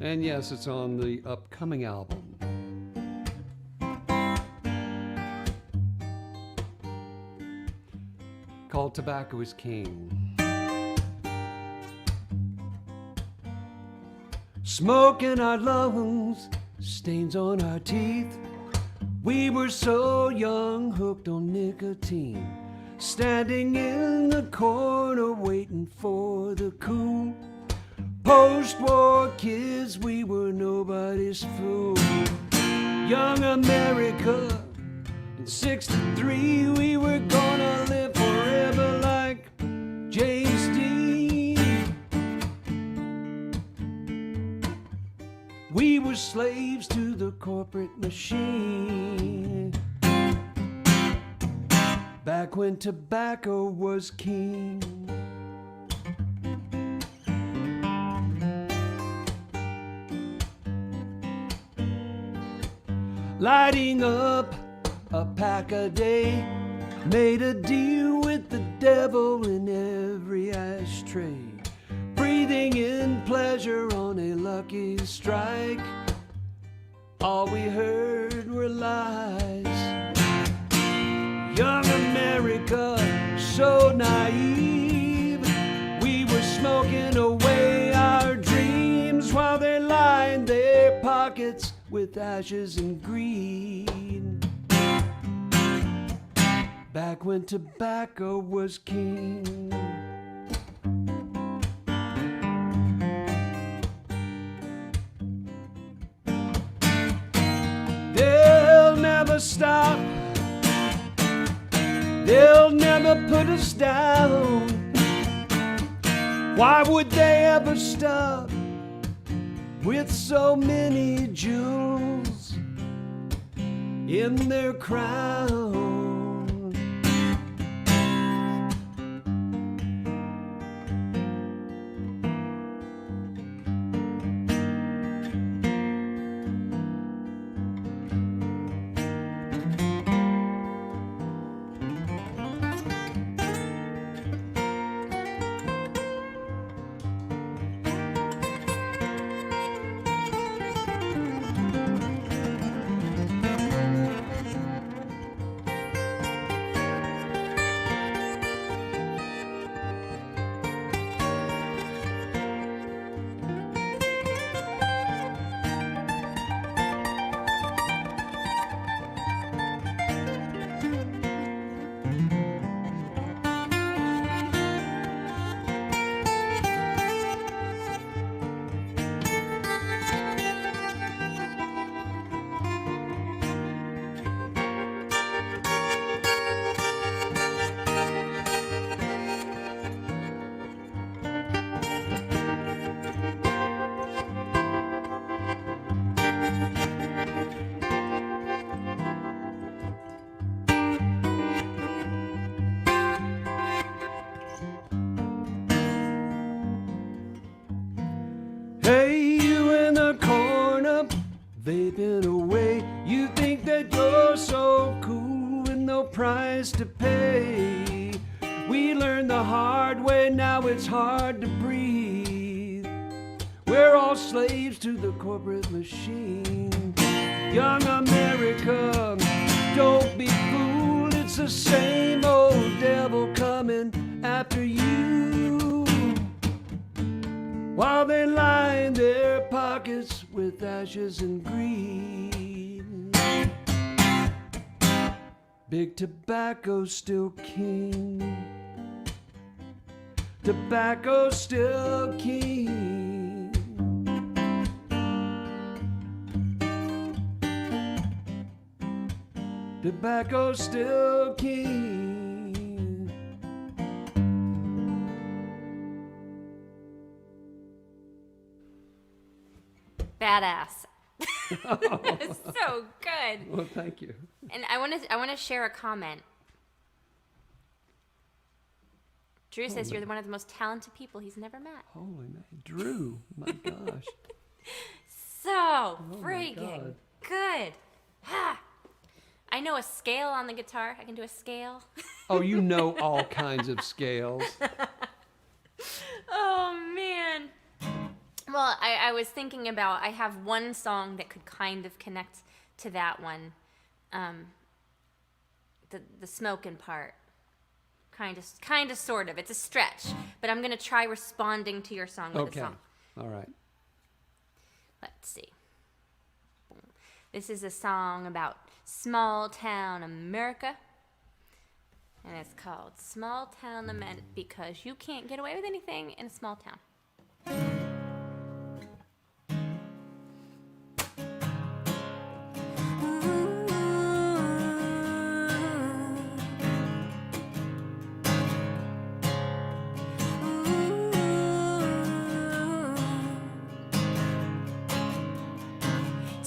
And yes, it's on the upcoming album. Called Tobacco is King. Smoke in our lungs, stains on our teeth. We were so young, hooked on nicotine. Standing in the corner, waiting for the cool. Post-war kids, we were nobody's fool. Young America, in '63, we were gonna live forever like James Dean. We were slaves to the corporate machine. Back when tobacco was king. Lighting up a pack a day, made a deal with the devil in every ashtray. Breathing in pleasure on a lucky strike. All we heard were lies. Young America, so naive. We were smoking away our dreams while they lined their pockets with ashes and greed. Back when tobacco was king. They'll never stop. They'll never put us down. Why would they ever stop with so many jewels in their crown? Hey, you in the corner, vaping away. You think that you're so cool with no price to pay. We learned the hard way, now it's hard to breathe. We're all slaves to the corporate machine. Young America, don't be fooled. It's the same old devil coming after you. While they line their pockets with ashes and greed. Big tobacco's still king. Tobacco's still king. Tobacco's still king. Badass. So good. Well, thank you. And I want to share a comment. Drew says you're one of the most talented people he's never met. Holy man, Drew! My gosh. So my freaking God. good. Ha! I know a scale on the guitar. I can do a scale. Oh, you know all kinds of scales. Oh man. Well, I was thinking about, I have one song that could kind of connect to that one. The smoking part. Kind of, sort of. It's a stretch. But I'm going to try responding to your song with a song. All right. Let's see. This is a song about small town America. And it's called Small Town Lament, because you can't get away with anything in a small town.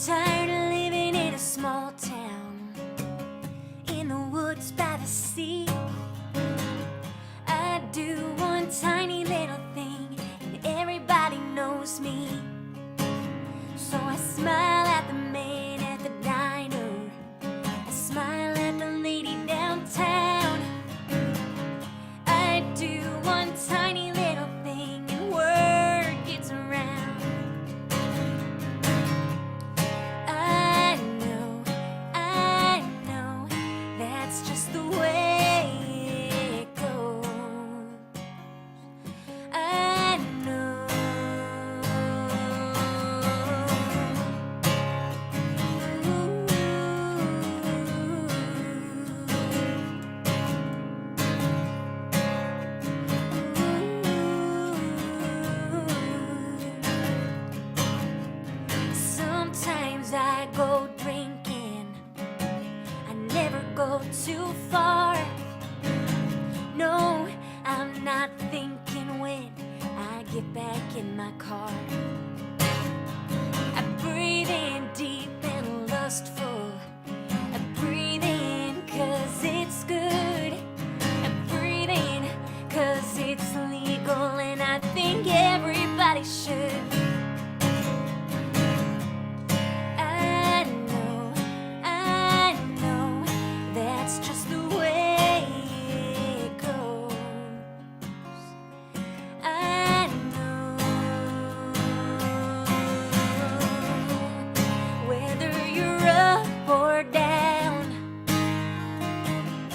Tired of living in a small town, in the woods by the sea. I do one tiny little thing, and everybody knows me. So I smile at the man at the diner, I smile at the lady downtown. I do one tiny little thing, and word gets around. I know, that's just the way it goes. I know. Sometimes I go drinking, I never go too far. No, I'm not thinking when I get back in my car. I breathe in deep and lustful. I breathe in 'cause it's good. I breathe in 'cause it's legal, and I think everybody should. I know, that's just the way it goes. I know, whether you're up or down,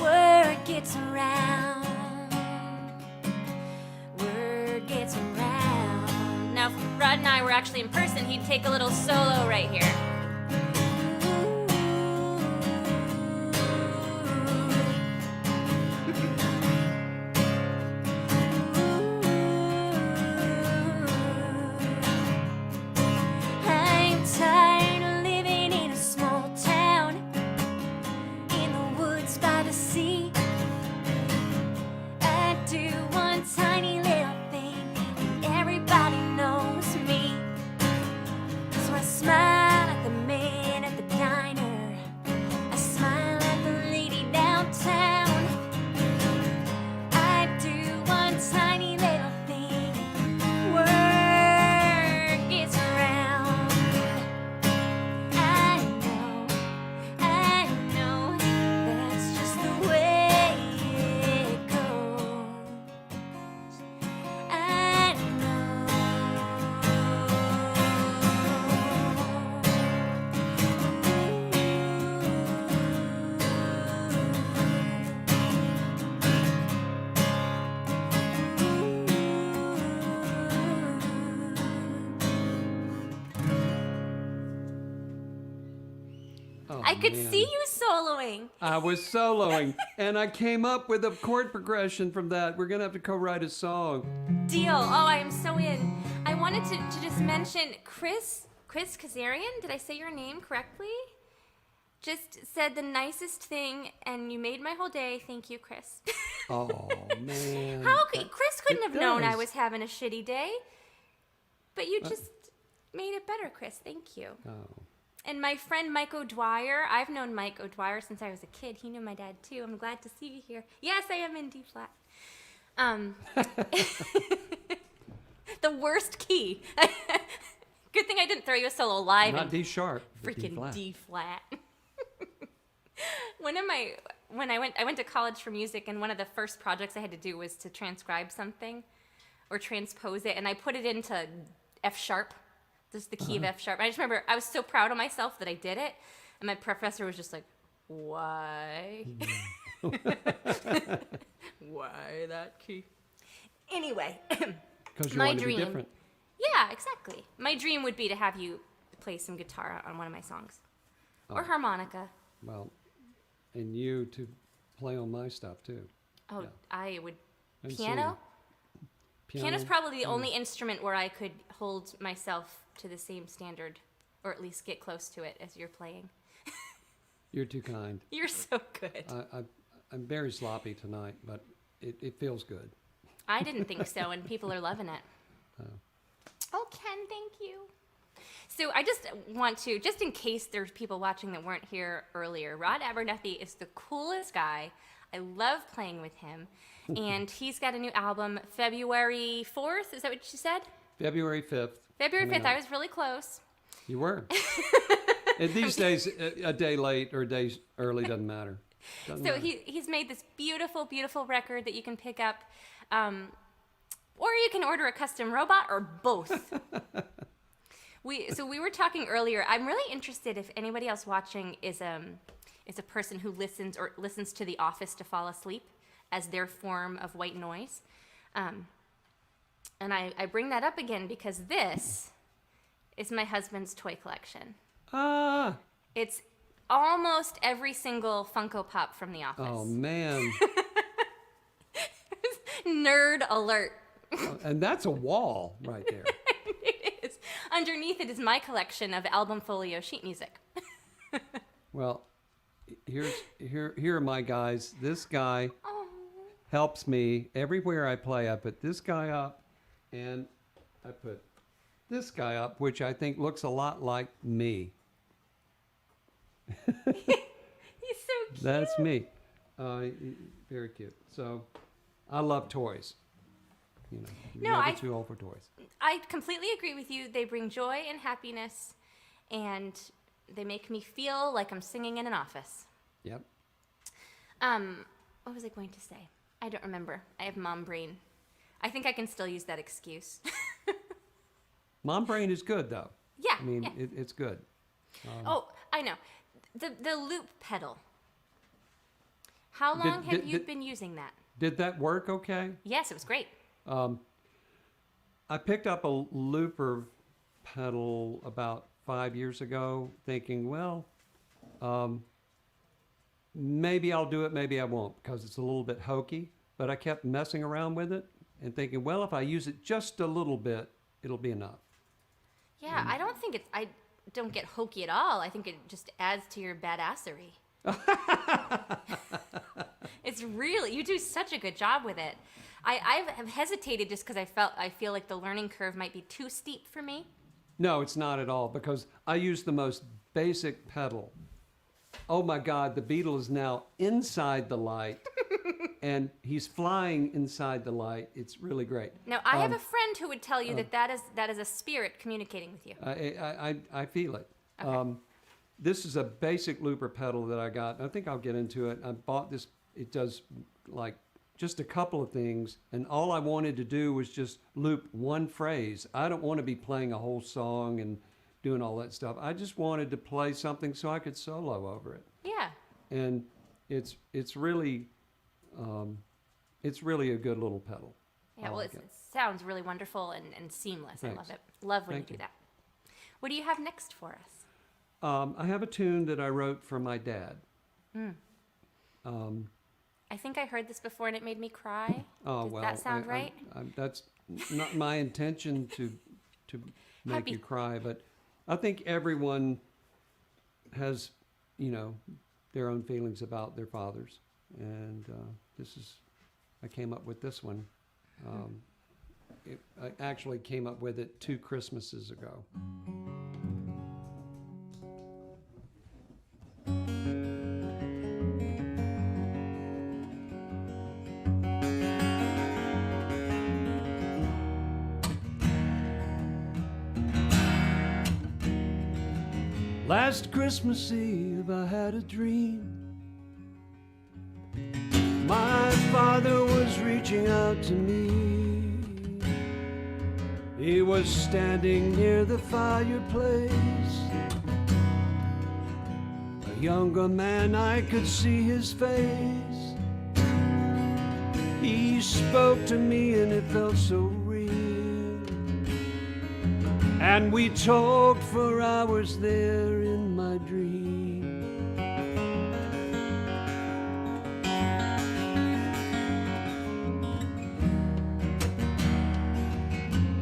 word gets around. Word gets around. Now, if Rod and I were actually in person, he'd take a little solo right here. I'm tired of living in a small town, in the woods by the sea. I do one tiny little thing, and everybody knows me. So I smile at the man at the diner, I smile at the lady downtown. I do one tiny little thing, word gets around. I know, that's just the way it goes. I Oh, I could man. see you soloing. I was soloing, and I came up with a chord progression from that. We're going to have to co-write a song. Deal. Oh, I am so in. I wanted to just mention Chris Kazarian. Did I say your name correctly? Just said the nicest thing, and you made my whole day. Thank you, Chris. Oh, man. How could Chris couldn't It have known I does. was having a shitty day, but you just made it better, Chris. Thank you. Oh. And my friend Mike O'Dwyer, I've known Mike O'Dwyer since I was a kid. He knew my dad too. I'm glad to see you here. Yes, I am in D flat. The worst key. Good thing I didn't throw you a solo live Not in D sharp. but freaking flat. D flat. When I went to college for music, and one of the first projects I had to do was to transcribe something or transpose it, and I put it into F sharp. This is the key of F sharp. I just remember I was so proud of myself that I did it, and my professor was just like, "Why? Why that key?" Anyway, Because you my want to be dream. different. Yeah, exactly. My dream would be to have you play some guitar on one of my songs, or harmonica. Well, and you to play on my stuff too. Oh, Yeah. I would. And Piano? sing. Piano's probably the only instrument where I could hold myself to the same standard, or at least get close to it as you're playing. You're too kind. You're so good. I'm very sloppy tonight, but it feels good. I didn't think so, and people are loving it. Oh, Ken, thank you. So I just want to, just in case there's people watching that weren't here earlier, Rod Abernethy is the coolest guy. I love playing with him. And he's got a new album, February 4th. Is that what you said? February 5th. February coming 5th. up. I was really close. You were. And these days, a day late or a day early doesn't matter. Doesn't So matter. he's made this beautiful, beautiful record that you can pick up. Or you can order a custom robot, or both. We were talking earlier. I'm really interested if anybody else watching is a person who listens to The Office to fall asleep as their form of white noise. And I bring that up again because this is my husband's toy collection. Ah. It's almost every single Funko Pop from The Office. Oh, man. Nerd alert. And that's a wall right there. It is. Underneath it is my collection of album folio sheet music. Well, here are my guys. This guy Oh. helps me everywhere I play. I put this guy up, and I put this guy up, which I think looks a lot like me. He's so cute. That's me. Very cute. So, I love toys. You know, you're No, never too old for toys. I completely agree with you. They bring joy and happiness, and they make me feel like I'm singing in an office. Yep. What was I going to say? I don't remember. I have mom brain. I think I can still use that excuse. Mom brain is good, though. Yeah. I mean, yeah. it's good. Oh, I know. The loop pedal. How long have you been using that? Did that work okay? Yes, it was great. I picked up a looper pedal about 5 years ago, thinking, well, maybe I'll do it, maybe I won't, because it's a little bit hokey. But I kept messing around with it and thinking, well, if I use it just a little bit, it'll be enough. Yeah, I don't think I don't get hokey at all. I think it just adds to your badassery. It's really, you do such a good job with it. I have hesitated just because I feel like the learning curve might be too steep for me. No, it's not at all, because I use the most basic pedal. Oh my God, the Beetle is now inside the light, and he's flying inside the light. It's really great. Now, I have a friend who would tell you that is a spirit communicating with you. I feel it. Okay. This is a basic looper pedal that I got. I think I'll get into it. I bought this. It does like just a couple of things, and all I wanted to do was just loop one phrase. I don't want to be playing a whole song and doing all that stuff. I just wanted to play something so I could solo over it. Yeah. And it's really a good little pedal. Yeah, I well, like it sounds really wonderful and seamless. I Thanks. love it. Love when Thank you do you. that. What do you have next for us? I have a tune that I wrote for my dad. I think I heard this before and it made me cry. Oh, Does well, that sound right? That's not my intention to make Happy- you cry, but I think everyone has, their own feelings about their fathers, and I came up with this one. I actually came up with it 2 Christmases ago. Last Christmas Eve I had a dream. My father was reaching out to me. He was standing near the fireplace, a younger man, I could see his face. He spoke to me and it felt so real, and we talked for hours there in my dream.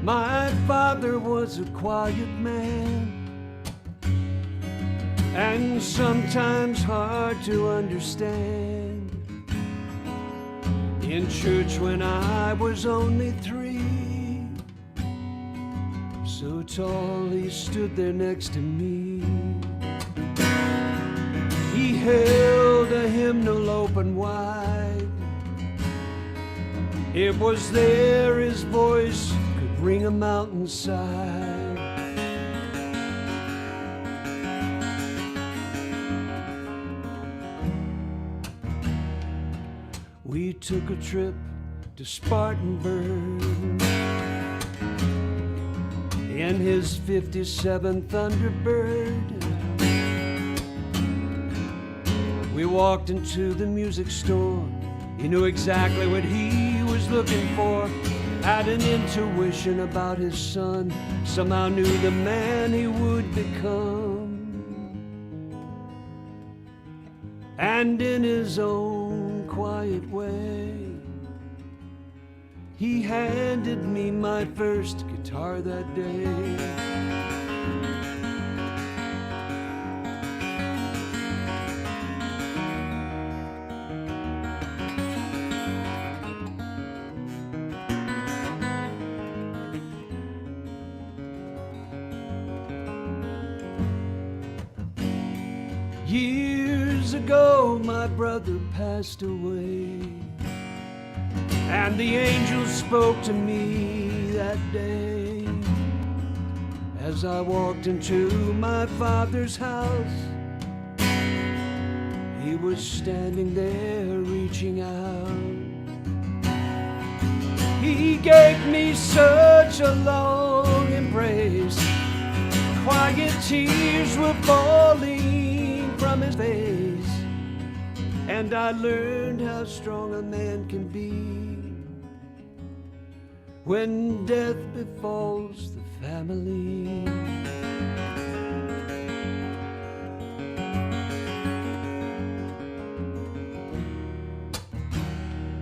My father was a quiet man, and sometimes hard to understand. In church when I was only 3, so tall he stood there next to me. He held a hymnal open wide. It was there his voice could ring a mountainside. We took a trip to Spartanburg in his '57 Thunderbird. We walked into the music store. He knew exactly what he was looking for. Had an intuition about his son. Somehow knew the man he would become. And in his own quiet way, he handed me my first guitar that day. Years ago my brother passed away, and the angel spoke to me that day. As I walked into my father's house, he was standing there reaching out. He gave me such a long embrace. Quiet tears were falling from his face, and I learned how strong a man can be when death befalls the family.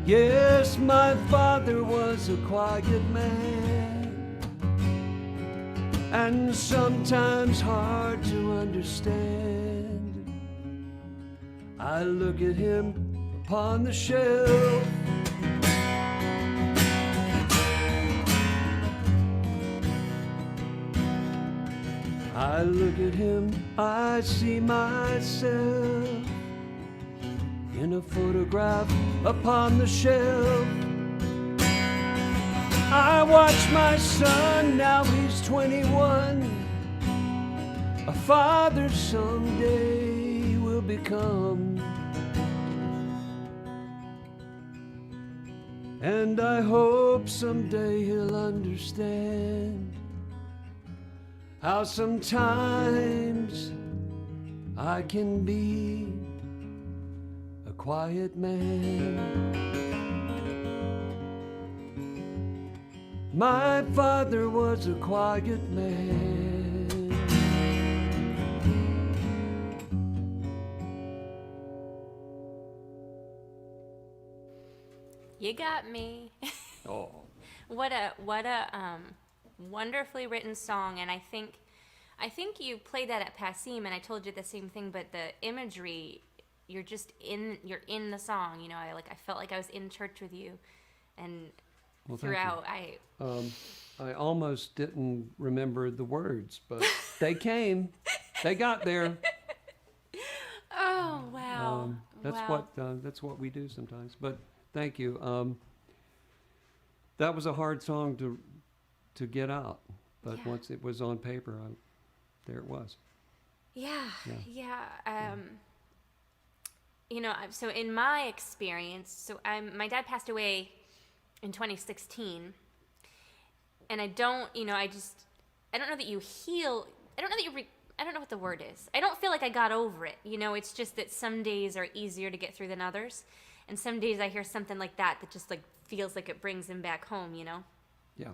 Yes, my father was a quiet man, and sometimes hard to understand. I look at him upon the shelf, I look at him, I see myself in a photograph upon the shelf. I watch my son, now he's 21. A father someday will become. And I hope someday he'll understand how sometimes I can be a quiet man. My father was a quiet man. You got me. Oh. What a wonderfully written song, and I think you played that at Passim, and I told you the same thing. But the imagery, you're in the song. You know, I felt like I was in church with you, and Well, throughout I almost didn't remember the words, but they came. They got there. Oh wow! That's what we do sometimes. But thank you. That was a hard song to get out, but Yeah. once it was on paper, there it was. Yeah. You know, so in my experience, my dad passed away in 2016. and I don't, I don't know that you heal. I don't know that I don't know what the word is. I don't feel like I got over it. It's just that some days are easier to get through than others. And some days I hear something like that just like feels like it brings him back home, Yeah.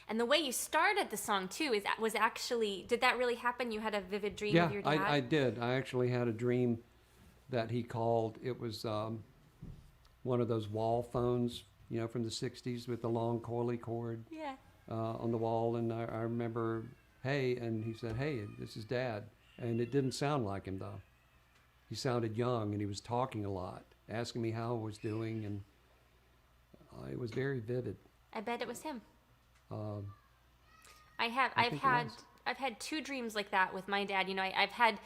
And the way you started the song too was actually, did that really happen? You had a vivid dream Yeah, of your dad? I did. I actually had a dream that he called. It was one of those wall phones, from the 60s with the long coily cord. Yeah. On the wall, and I remember, hey, and he said, hey, this is Dad. And it didn't sound like him, though. He sounded young, and he was talking a lot, asking me how I was doing, and it was very vivid. I bet it was him. I I've had 2 dreams like that with my dad. I've had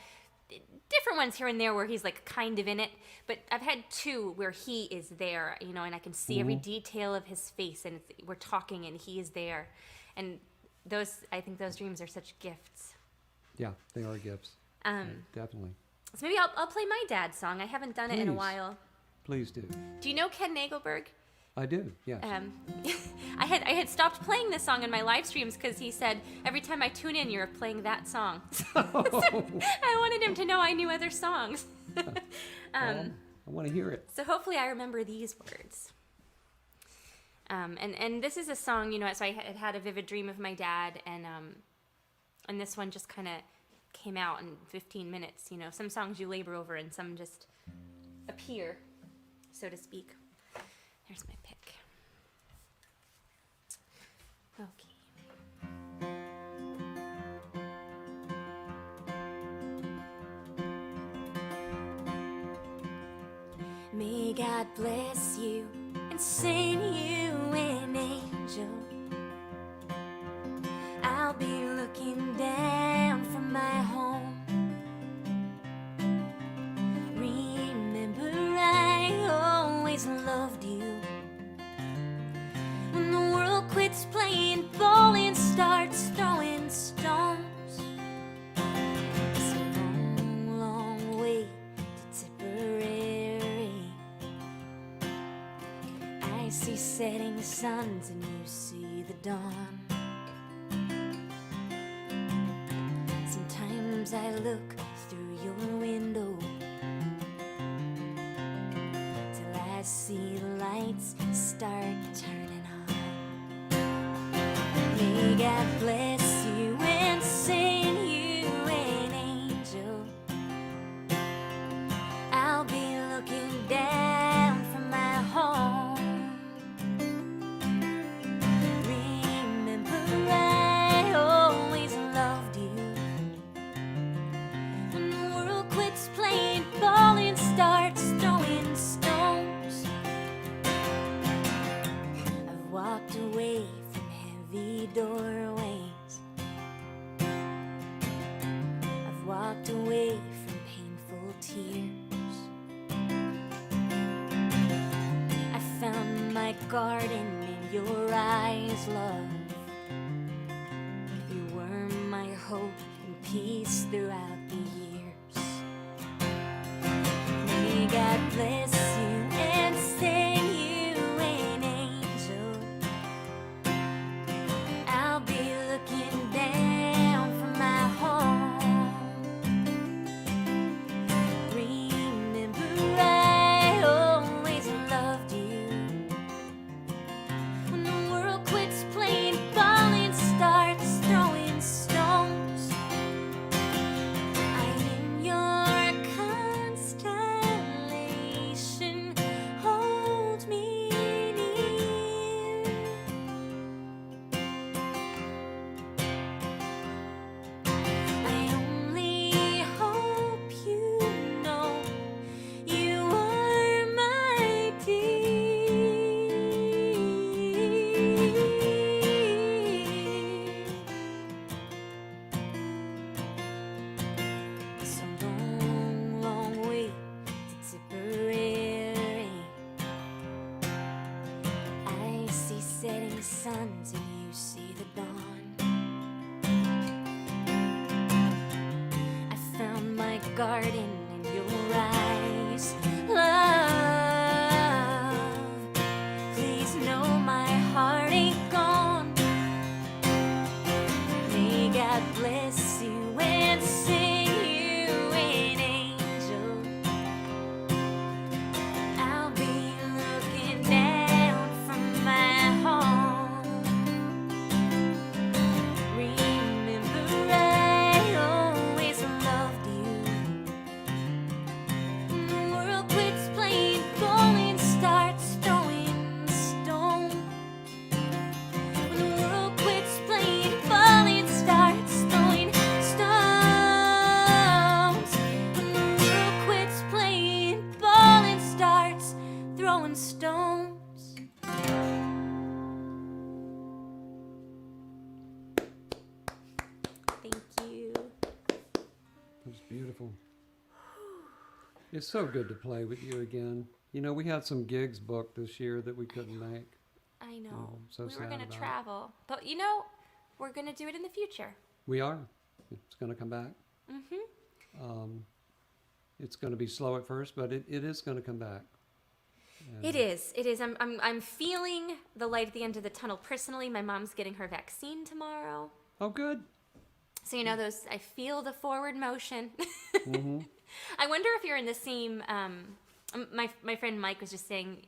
different ones here and there where he's like kind of in it, but I've had 2 where he is there, and I can see every detail of his face, and we're talking and he is there. And I think those dreams are such gifts. Yeah, they are gifts. Definitely. So maybe I'll play my dad's song. I haven't done it in a while. Please do. Do you know Ken Nagelberg? I do, yes. I had stopped playing this song in my live streams because he said, every time I tune in, you're playing that song. So I wanted him to know I knew other songs. I want to hear it. So hopefully I remember these words. And this is a song, so I had a vivid dream of my dad, and this one just kind of came out in 15 minutes. Some songs you labor over and some just appear, so to speak. Here's my pick. Okay. May God bless you and send you an angel. I'll be looking down from my home. Remember, I always loved you. When the world quits playing ball and starts throwing stones, it's a long, long way to Tipperary. I see setting suns and you see the dawn. Sometimes I look through your window till I see the lights start turning on. May God bless you and send you an angel. I'll be looking down from my home. Remember, I always loved you. When the world quits playing ball and starts throwing stones, I've walked away from heavy doorways. I've walked away from painful tears. I found my garden in your eyes, love. You were my hope and peace throughout the years. May God bless you and send you an angel. I'll be looking down from my home. Remember, I always loved you. When the world quits playing ball and starts throwing stones, I am your constellation. Hold me near. I only hope you know you are my dear. It's a long, long way to Tipperary. I see setting suns and you see the dawn. I found my garden in your eyes, love. Please know my heart ain't gone. It's so good to play with you again. You know, we had some gigs booked this year that we couldn't make. I know. Oh, so we sad were going to about it. travel. But, you know, we're going to do it in the future. We are. It's going to come back. It's going to be slow at first, but it is going to come back. It is. It is. I'm feeling the light at the end of the tunnel. Personally, my mom's getting her vaccine tomorrow. Oh, good. So, you know, I feel the forward motion. I wonder if you're in the same, my friend Mike was just saying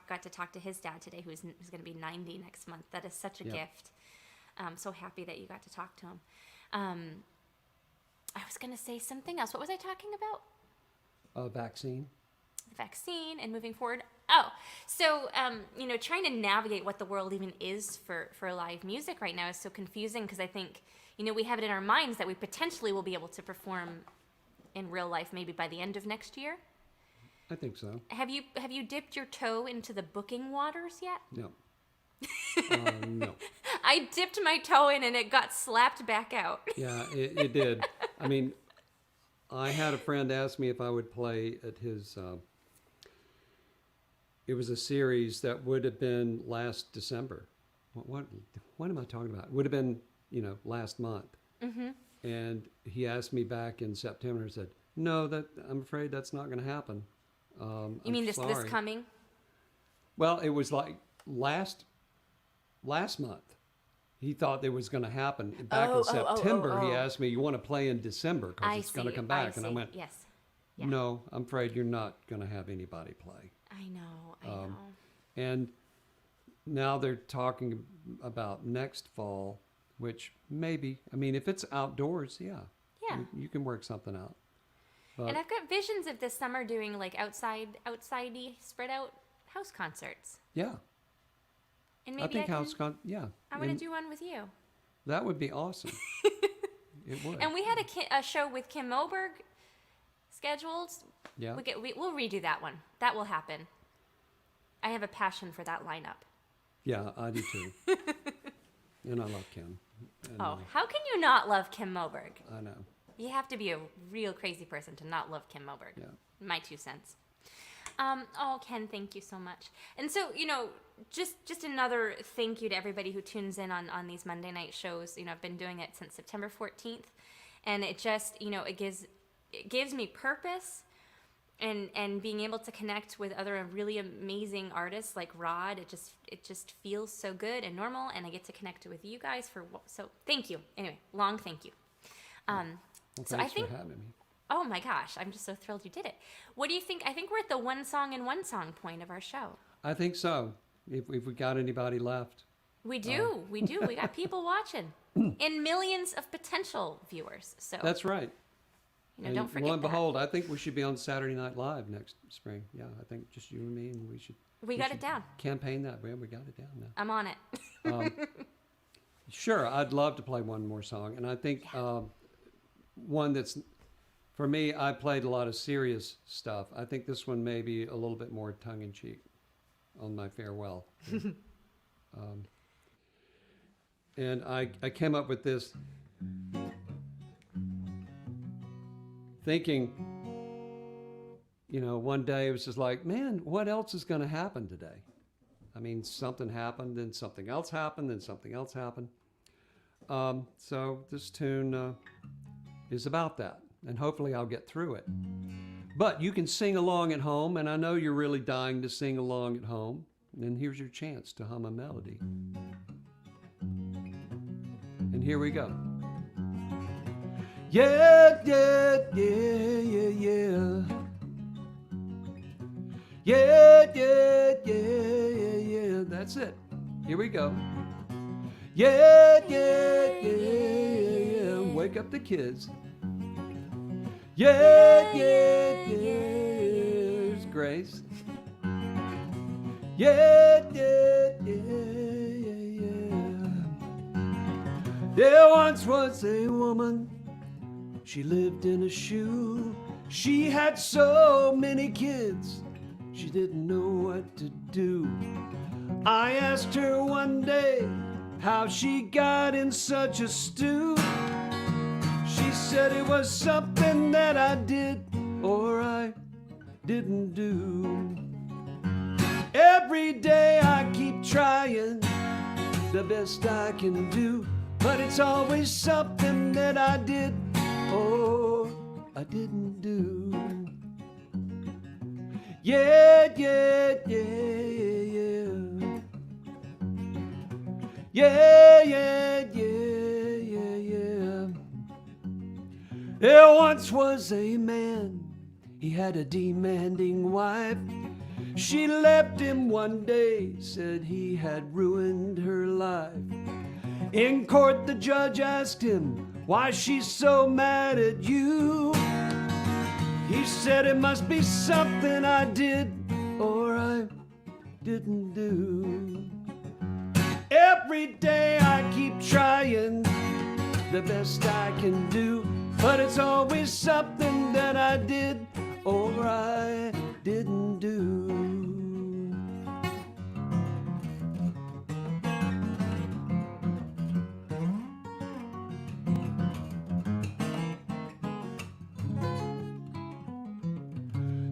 got to talk to his dad today, who's going to be 90 next month. That is such a gift. I'm so happy that you got to talk to him. I was going to say something else. What was I talking about? Vaccine. The vaccine and moving forward. Oh, so, you know, trying to navigate what the world even is for live music right now is so confusing because I think, you know, we have it in our minds that we potentially will be able to perform in real life maybe by the end of next year. I think so. Have you dipped your toe into the booking waters yet? No. No. I dipped my toe in and it got slapped back out. Yeah, it did. I mean, I had a friend ask me if I would play at his... it was a series that would have been last December. What am I talking about? It would have been, you know, last month. And he asked me back in September and said, no, I'm afraid that's not going to happen. You mean this coming? Well, it was like last month. He thought it was going to happen. Back in September, he asked me, you want to play in December because it's going to come back. And I went, yes. Yeah. No, I'm afraid you're not going to have anybody play. I know. And now they're talking about next fall, which maybe, I mean, if it's outdoors, yeah. You can work something out. But and I've got visions of this summer doing like outside-y, spread out house concerts. Yeah. And maybe I want to do one with you. That would be awesome. It would. And we had a show with Kim Moberg scheduled. Yeah. We'll redo that one. That will happen. I have a passion for that lineup. Yeah, I do too. And I love Kim. And, how can you not love Kim Moberg? I know. You have to be a real crazy person to not love Kim Moberg. Yeah. My 2 cents. Ken, thank you so much. And so, you know, just another thank you to everybody who tunes in on these Monday night shows. You know, I've been doing it since September 14th, and it just, you know, it gives me purpose, and being able to connect with other really amazing artists like Rod. It just feels so good and normal, and I get to connect with you guys so thank you. Anyway, long thank you. Well, so thanks I think. for having me. Oh my gosh, I'm just so thrilled you did it. What do you think? I think we're at the one song point of our show. I think so. If we got anybody left. We do. We got people watching and millions of potential viewers. So That's right. You know, don't forget lo and that. behold, I think we should be on Saturday Night Live next spring. Yeah, I think just you and me, and we got it down. Campaign that. We got it down now. I'm on it. Sure, I'd love to play one more song, and I think one that's, for me, I played a lot of serious stuff. I think this one may be a little bit more tongue-in-cheek on my farewell. And I came up with this thinking, you know, one day it was just like, man, what else is going to happen today? I mean, something happened, then something else happened, then something else happened. So this tune is about that, and hopefully I'll get through it. But you can sing along at home, and I know you're really dying to sing along at home, and here's your chance to hum a melody. And here we go. Yeah, yeah, yeah, yeah, yeah. Yeah, yeah, yeah, yeah, yeah. That's it. Here we go. Yeah, yeah, yeah, yeah, yeah. Wake up the kids. Yeah, yeah, yeah. Here's Grace. Yeah, yeah, yeah, yeah, yeah. There once was a woman. She lived in a shoe. She had so many kids. She didn't know what to do. I asked her one day how she got in such a stew. She said it was something that I did, or I didn't do. Every day I keep trying the best I can do, but it's always something that I did or I didn't do. Yeah, yeah, yeah, yeah. Yeah, yeah, yeah, yeah, yeah. There once was a man, he had a demanding wife. She left him one day, said he had ruined her life. In court the judge asked him, why she's so mad at you? He said it must be something I did or I didn't do. Every day I keep trying the best I can do, but it's always something that I did or I didn't do.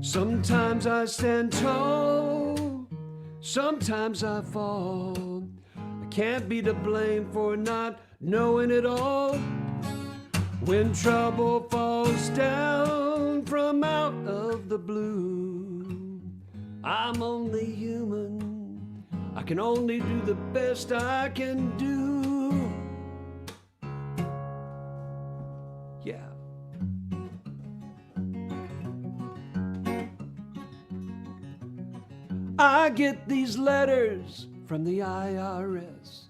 Sometimes I stand tall, sometimes I fall. I can't be to blame for not knowing it all. When trouble falls down from out of the blue, I'm only human. I can only do the best I can do. Yeah. I get these letters from the IRS,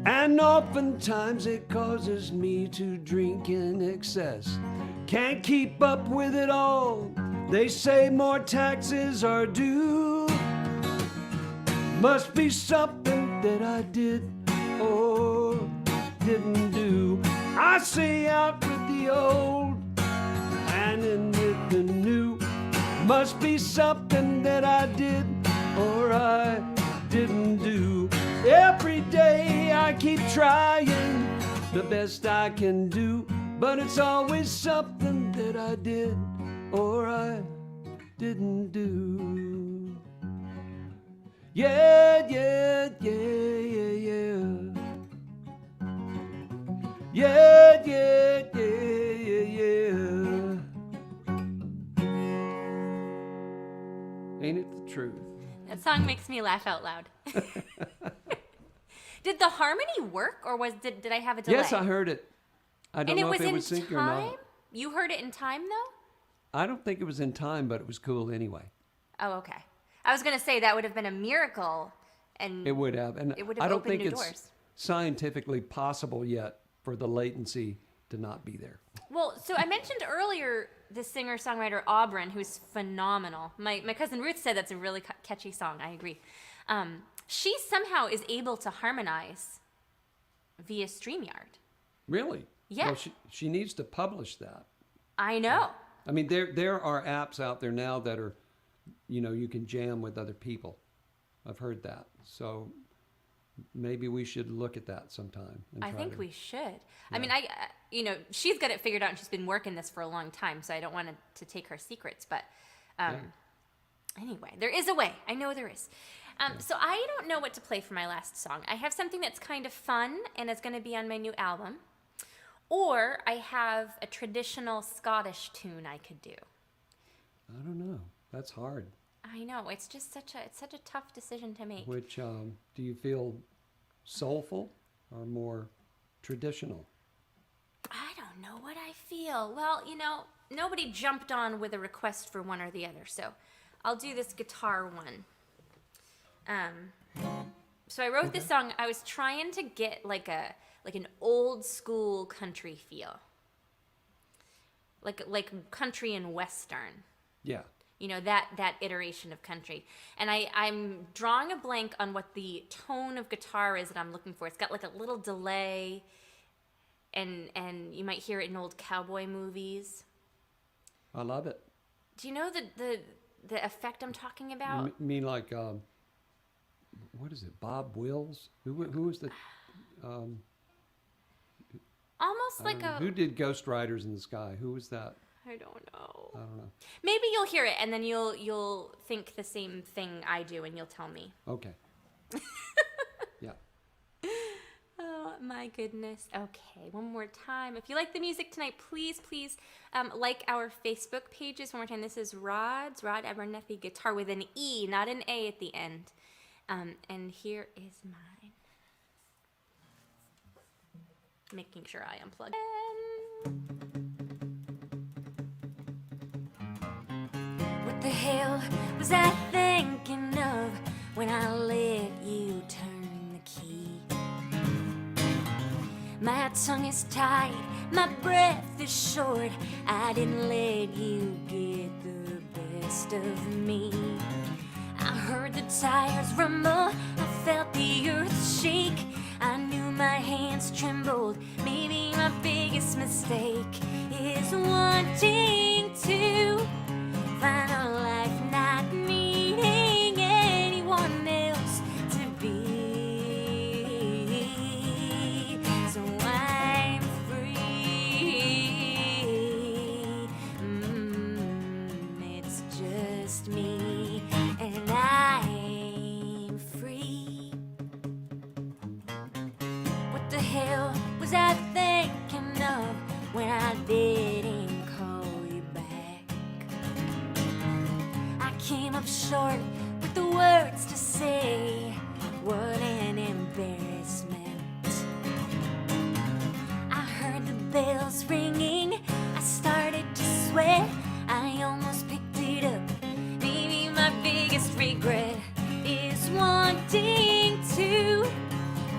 and oftentimes it causes me to drink in excess. Can't keep up with it all. They say more taxes are due. Must be something that I did or didn't do. I say out with the old and in with the new. Must be something that I did or I didn't do. Every day I keep trying the best I can do, but it's always something that I did or I didn't do. Yeah, yeah, yeah, yeah, yeah. Yeah, yeah, yeah, yeah, yeah. Ain't it the truth? That song makes me laugh out loud. Did the harmony work, or did I have a delay? Yes, I heard it. I don't know if it was sync or not. You heard it in time, though? I don't think it was in time, but it was cool anyway. Oh, okay. I was going to say that would have been a miracle, and it would have, and it would have I don't opened think new it's doors. scientifically possible yet for the latency to not be there. Well, so I mentioned earlier the singer-songwriter Auburn, who's phenomenal. My cousin Ruth said that's a really catchy song. I agree. She somehow is able to harmonize via StreamYard. Really? Yeah. Well, she needs to publish that. I know. I mean, there are apps out there now that are, you can jam with other people. I've heard that. So maybe we should look at that sometime. I think we should. Yeah. I mean, she's got it figured out, and she's been working this for a long time, so I don't want to take her secrets. But anyway, there is a way. I know there is. So I don't know what to play for my last song. I have something that's kind of fun, and it's going to be on my new album. Or I have a traditional Scottish tune I could do. I don't know. That's hard. I know. It's just such a tough decision to make. Which, do you feel soulful or more traditional? I don't know what I feel. Well, nobody jumped on with a request for one or the other, so I'll do this guitar one. So I wrote this song. I was trying to get like an old school country feel, like country and western. Yeah. That iteration of country. And I'm drawing a blank on what the tone of guitar is that I'm looking for. It's got like a little delay, and you might hear it in old cowboy movies. I love it. Do you know the effect I'm talking about? You mean like, what is it, Bob Wills? Who was the... Almost like who did Ghost Riders in the Sky? Who was that? I don't know. I don't know. Maybe you'll hear it and then you'll think the same thing I do and you'll tell me. Okay. Yeah. Oh my goodness. Okay, one more time. If you like the music tonight, please like our Facebook pages. One more time. This is Rod Abernethy guitar with an E, not an A at the end. And here is mine. Making sure I unplug. What the hell was I thinking of when I let you turn the key? My tongue is tied, my breath is short. I didn't let you get the best of me. I heard the tires rumble, I felt the earth shake. I knew my hands trembled. Maybe my biggest mistake is wanting to find a life not needing anyone else to be. So I'm free. It's just me, and I'm free. What the hell was I thinking of when I didn't call you back? I came up short with the words to say. What an embarrassment. I heard the bells ringing, I started to sweat. I almost picked it up. Maybe my biggest regret is wanting to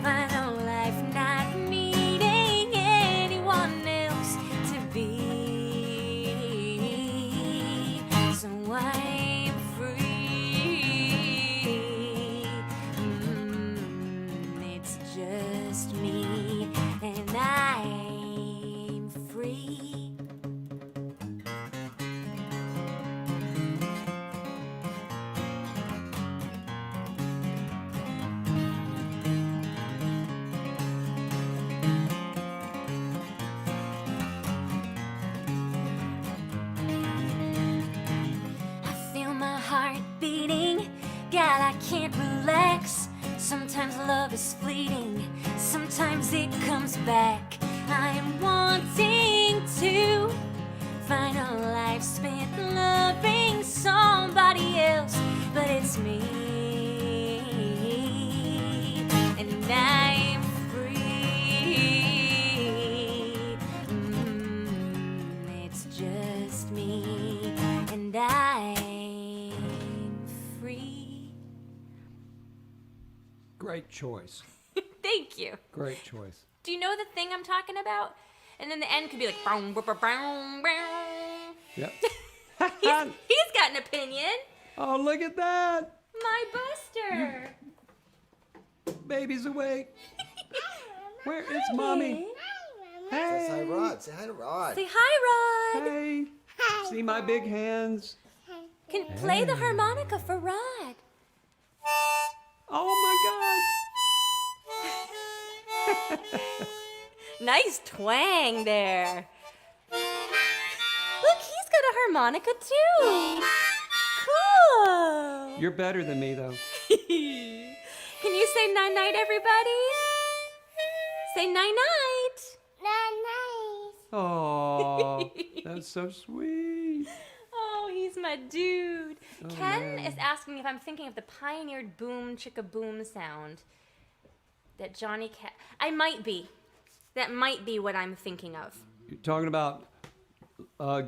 find a life not needing anyone else to be. So I'm free. It's just me, and I'm free. I feel my heart beating, God, I can't relax. Sometimes love is fleeting, sometimes it comes back. I'm wanting to find a life spent loving somebody else, but it's me, and I'm free. It's just me, and I'm free. Great choice. Thank you. Great choice. Do you know the thing I'm talking about? And then the end could be like, brown, brown, brown, brown. Yep. He's got an opinion. Oh, look at that. My Buster. Baby's awake. Where is mommy? Say hi, Hey. Rod. Say hi to Rod. Say hi, Rod. Hey. See my big hands? Can play the harmonica for Rod. Oh my Nice twang there. Look, he's got a harmonica too. Cool. God. You're better than me though. Can you say night night, everybody? Say night night. Oh, that's so sweet. Oh, he's my dude. Oh, Ken man. is asking if I'm thinking of the pioneered boom chicka boom sound that Johnny Cash. I might be. That might be what I'm thinking of. You're talking about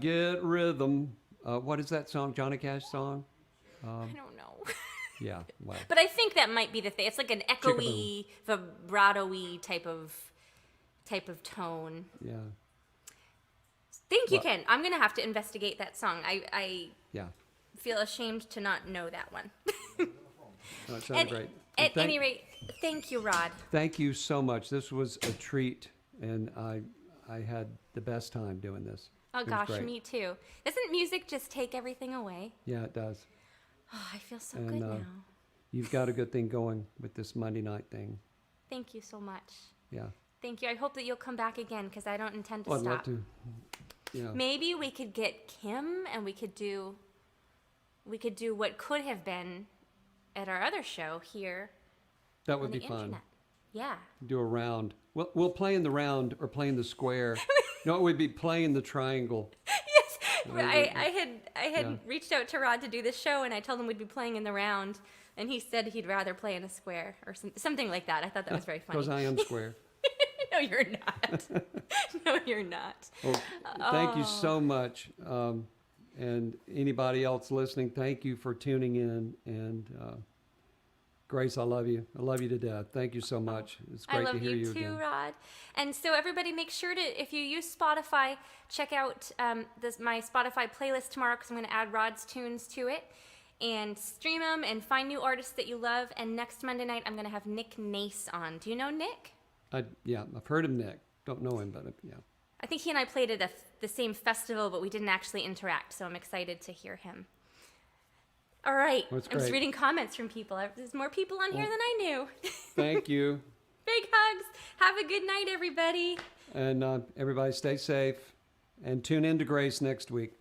Get Rhythm. What is that song? Johnny Cash song? I don't know. Yeah, well. But I think that might be the thing. It's like an echoey, vibrato-y type of tone. Yeah, Thank you, Well- Ken. I'm gonna have to investigate that song. I yeah. feel ashamed to not know that one. No, it sounded great. And At any rate, thank you, Rod. Thank you so much. This was a treat, and I had the best time doing this. Oh It was gosh, great. me too. Doesn't music just take everything away? Yeah, it does. Oh, I feel so And, good now. You've got a good thing going with this Monday night thing. Thank you so much. Yeah. Thank you. I hope that you'll come back again because I don't intend to Well, I'd stop. love to. Yeah. Maybe we could get Kim and we could do what could have been at our other show here That on would the be fun. internet. Yeah. Do a round. We'll play in the round or play in the square. No, it would be play in the triangle. Yes. Right. I had Yeah. reached out to Rod to do this show, and I told him we'd be playing in the round, and he said he'd rather play in a square or something like that. I thought that was very funny. Because I am square. No, you're not. No, you're not. Well, thank you so much. And anybody else listening, thank you for tuning in. And Grace, I love you. I love you to death. Thank you so much. It's I great love to hear you too, again. Rod. And so everybody, make sure to, if you use Spotify, check out my Spotify playlist tomorrow because I'm going to add Rod's tunes to it, and stream them and find new artists that you love. And next Monday night, I'm going to have Nick Nace on. Do you know Nick? Yeah, I've heard of Nick. Don't know him, but yeah. I think he and I played at the same festival, but we didn't actually interact. So I'm excited to hear him. All right. Well, that's I'm just great. reading comments from people. There's more people on here than I knew. Thank you. Big hugs. Have a good night, everybody. And everybody stay safe and tune in to Grace next week.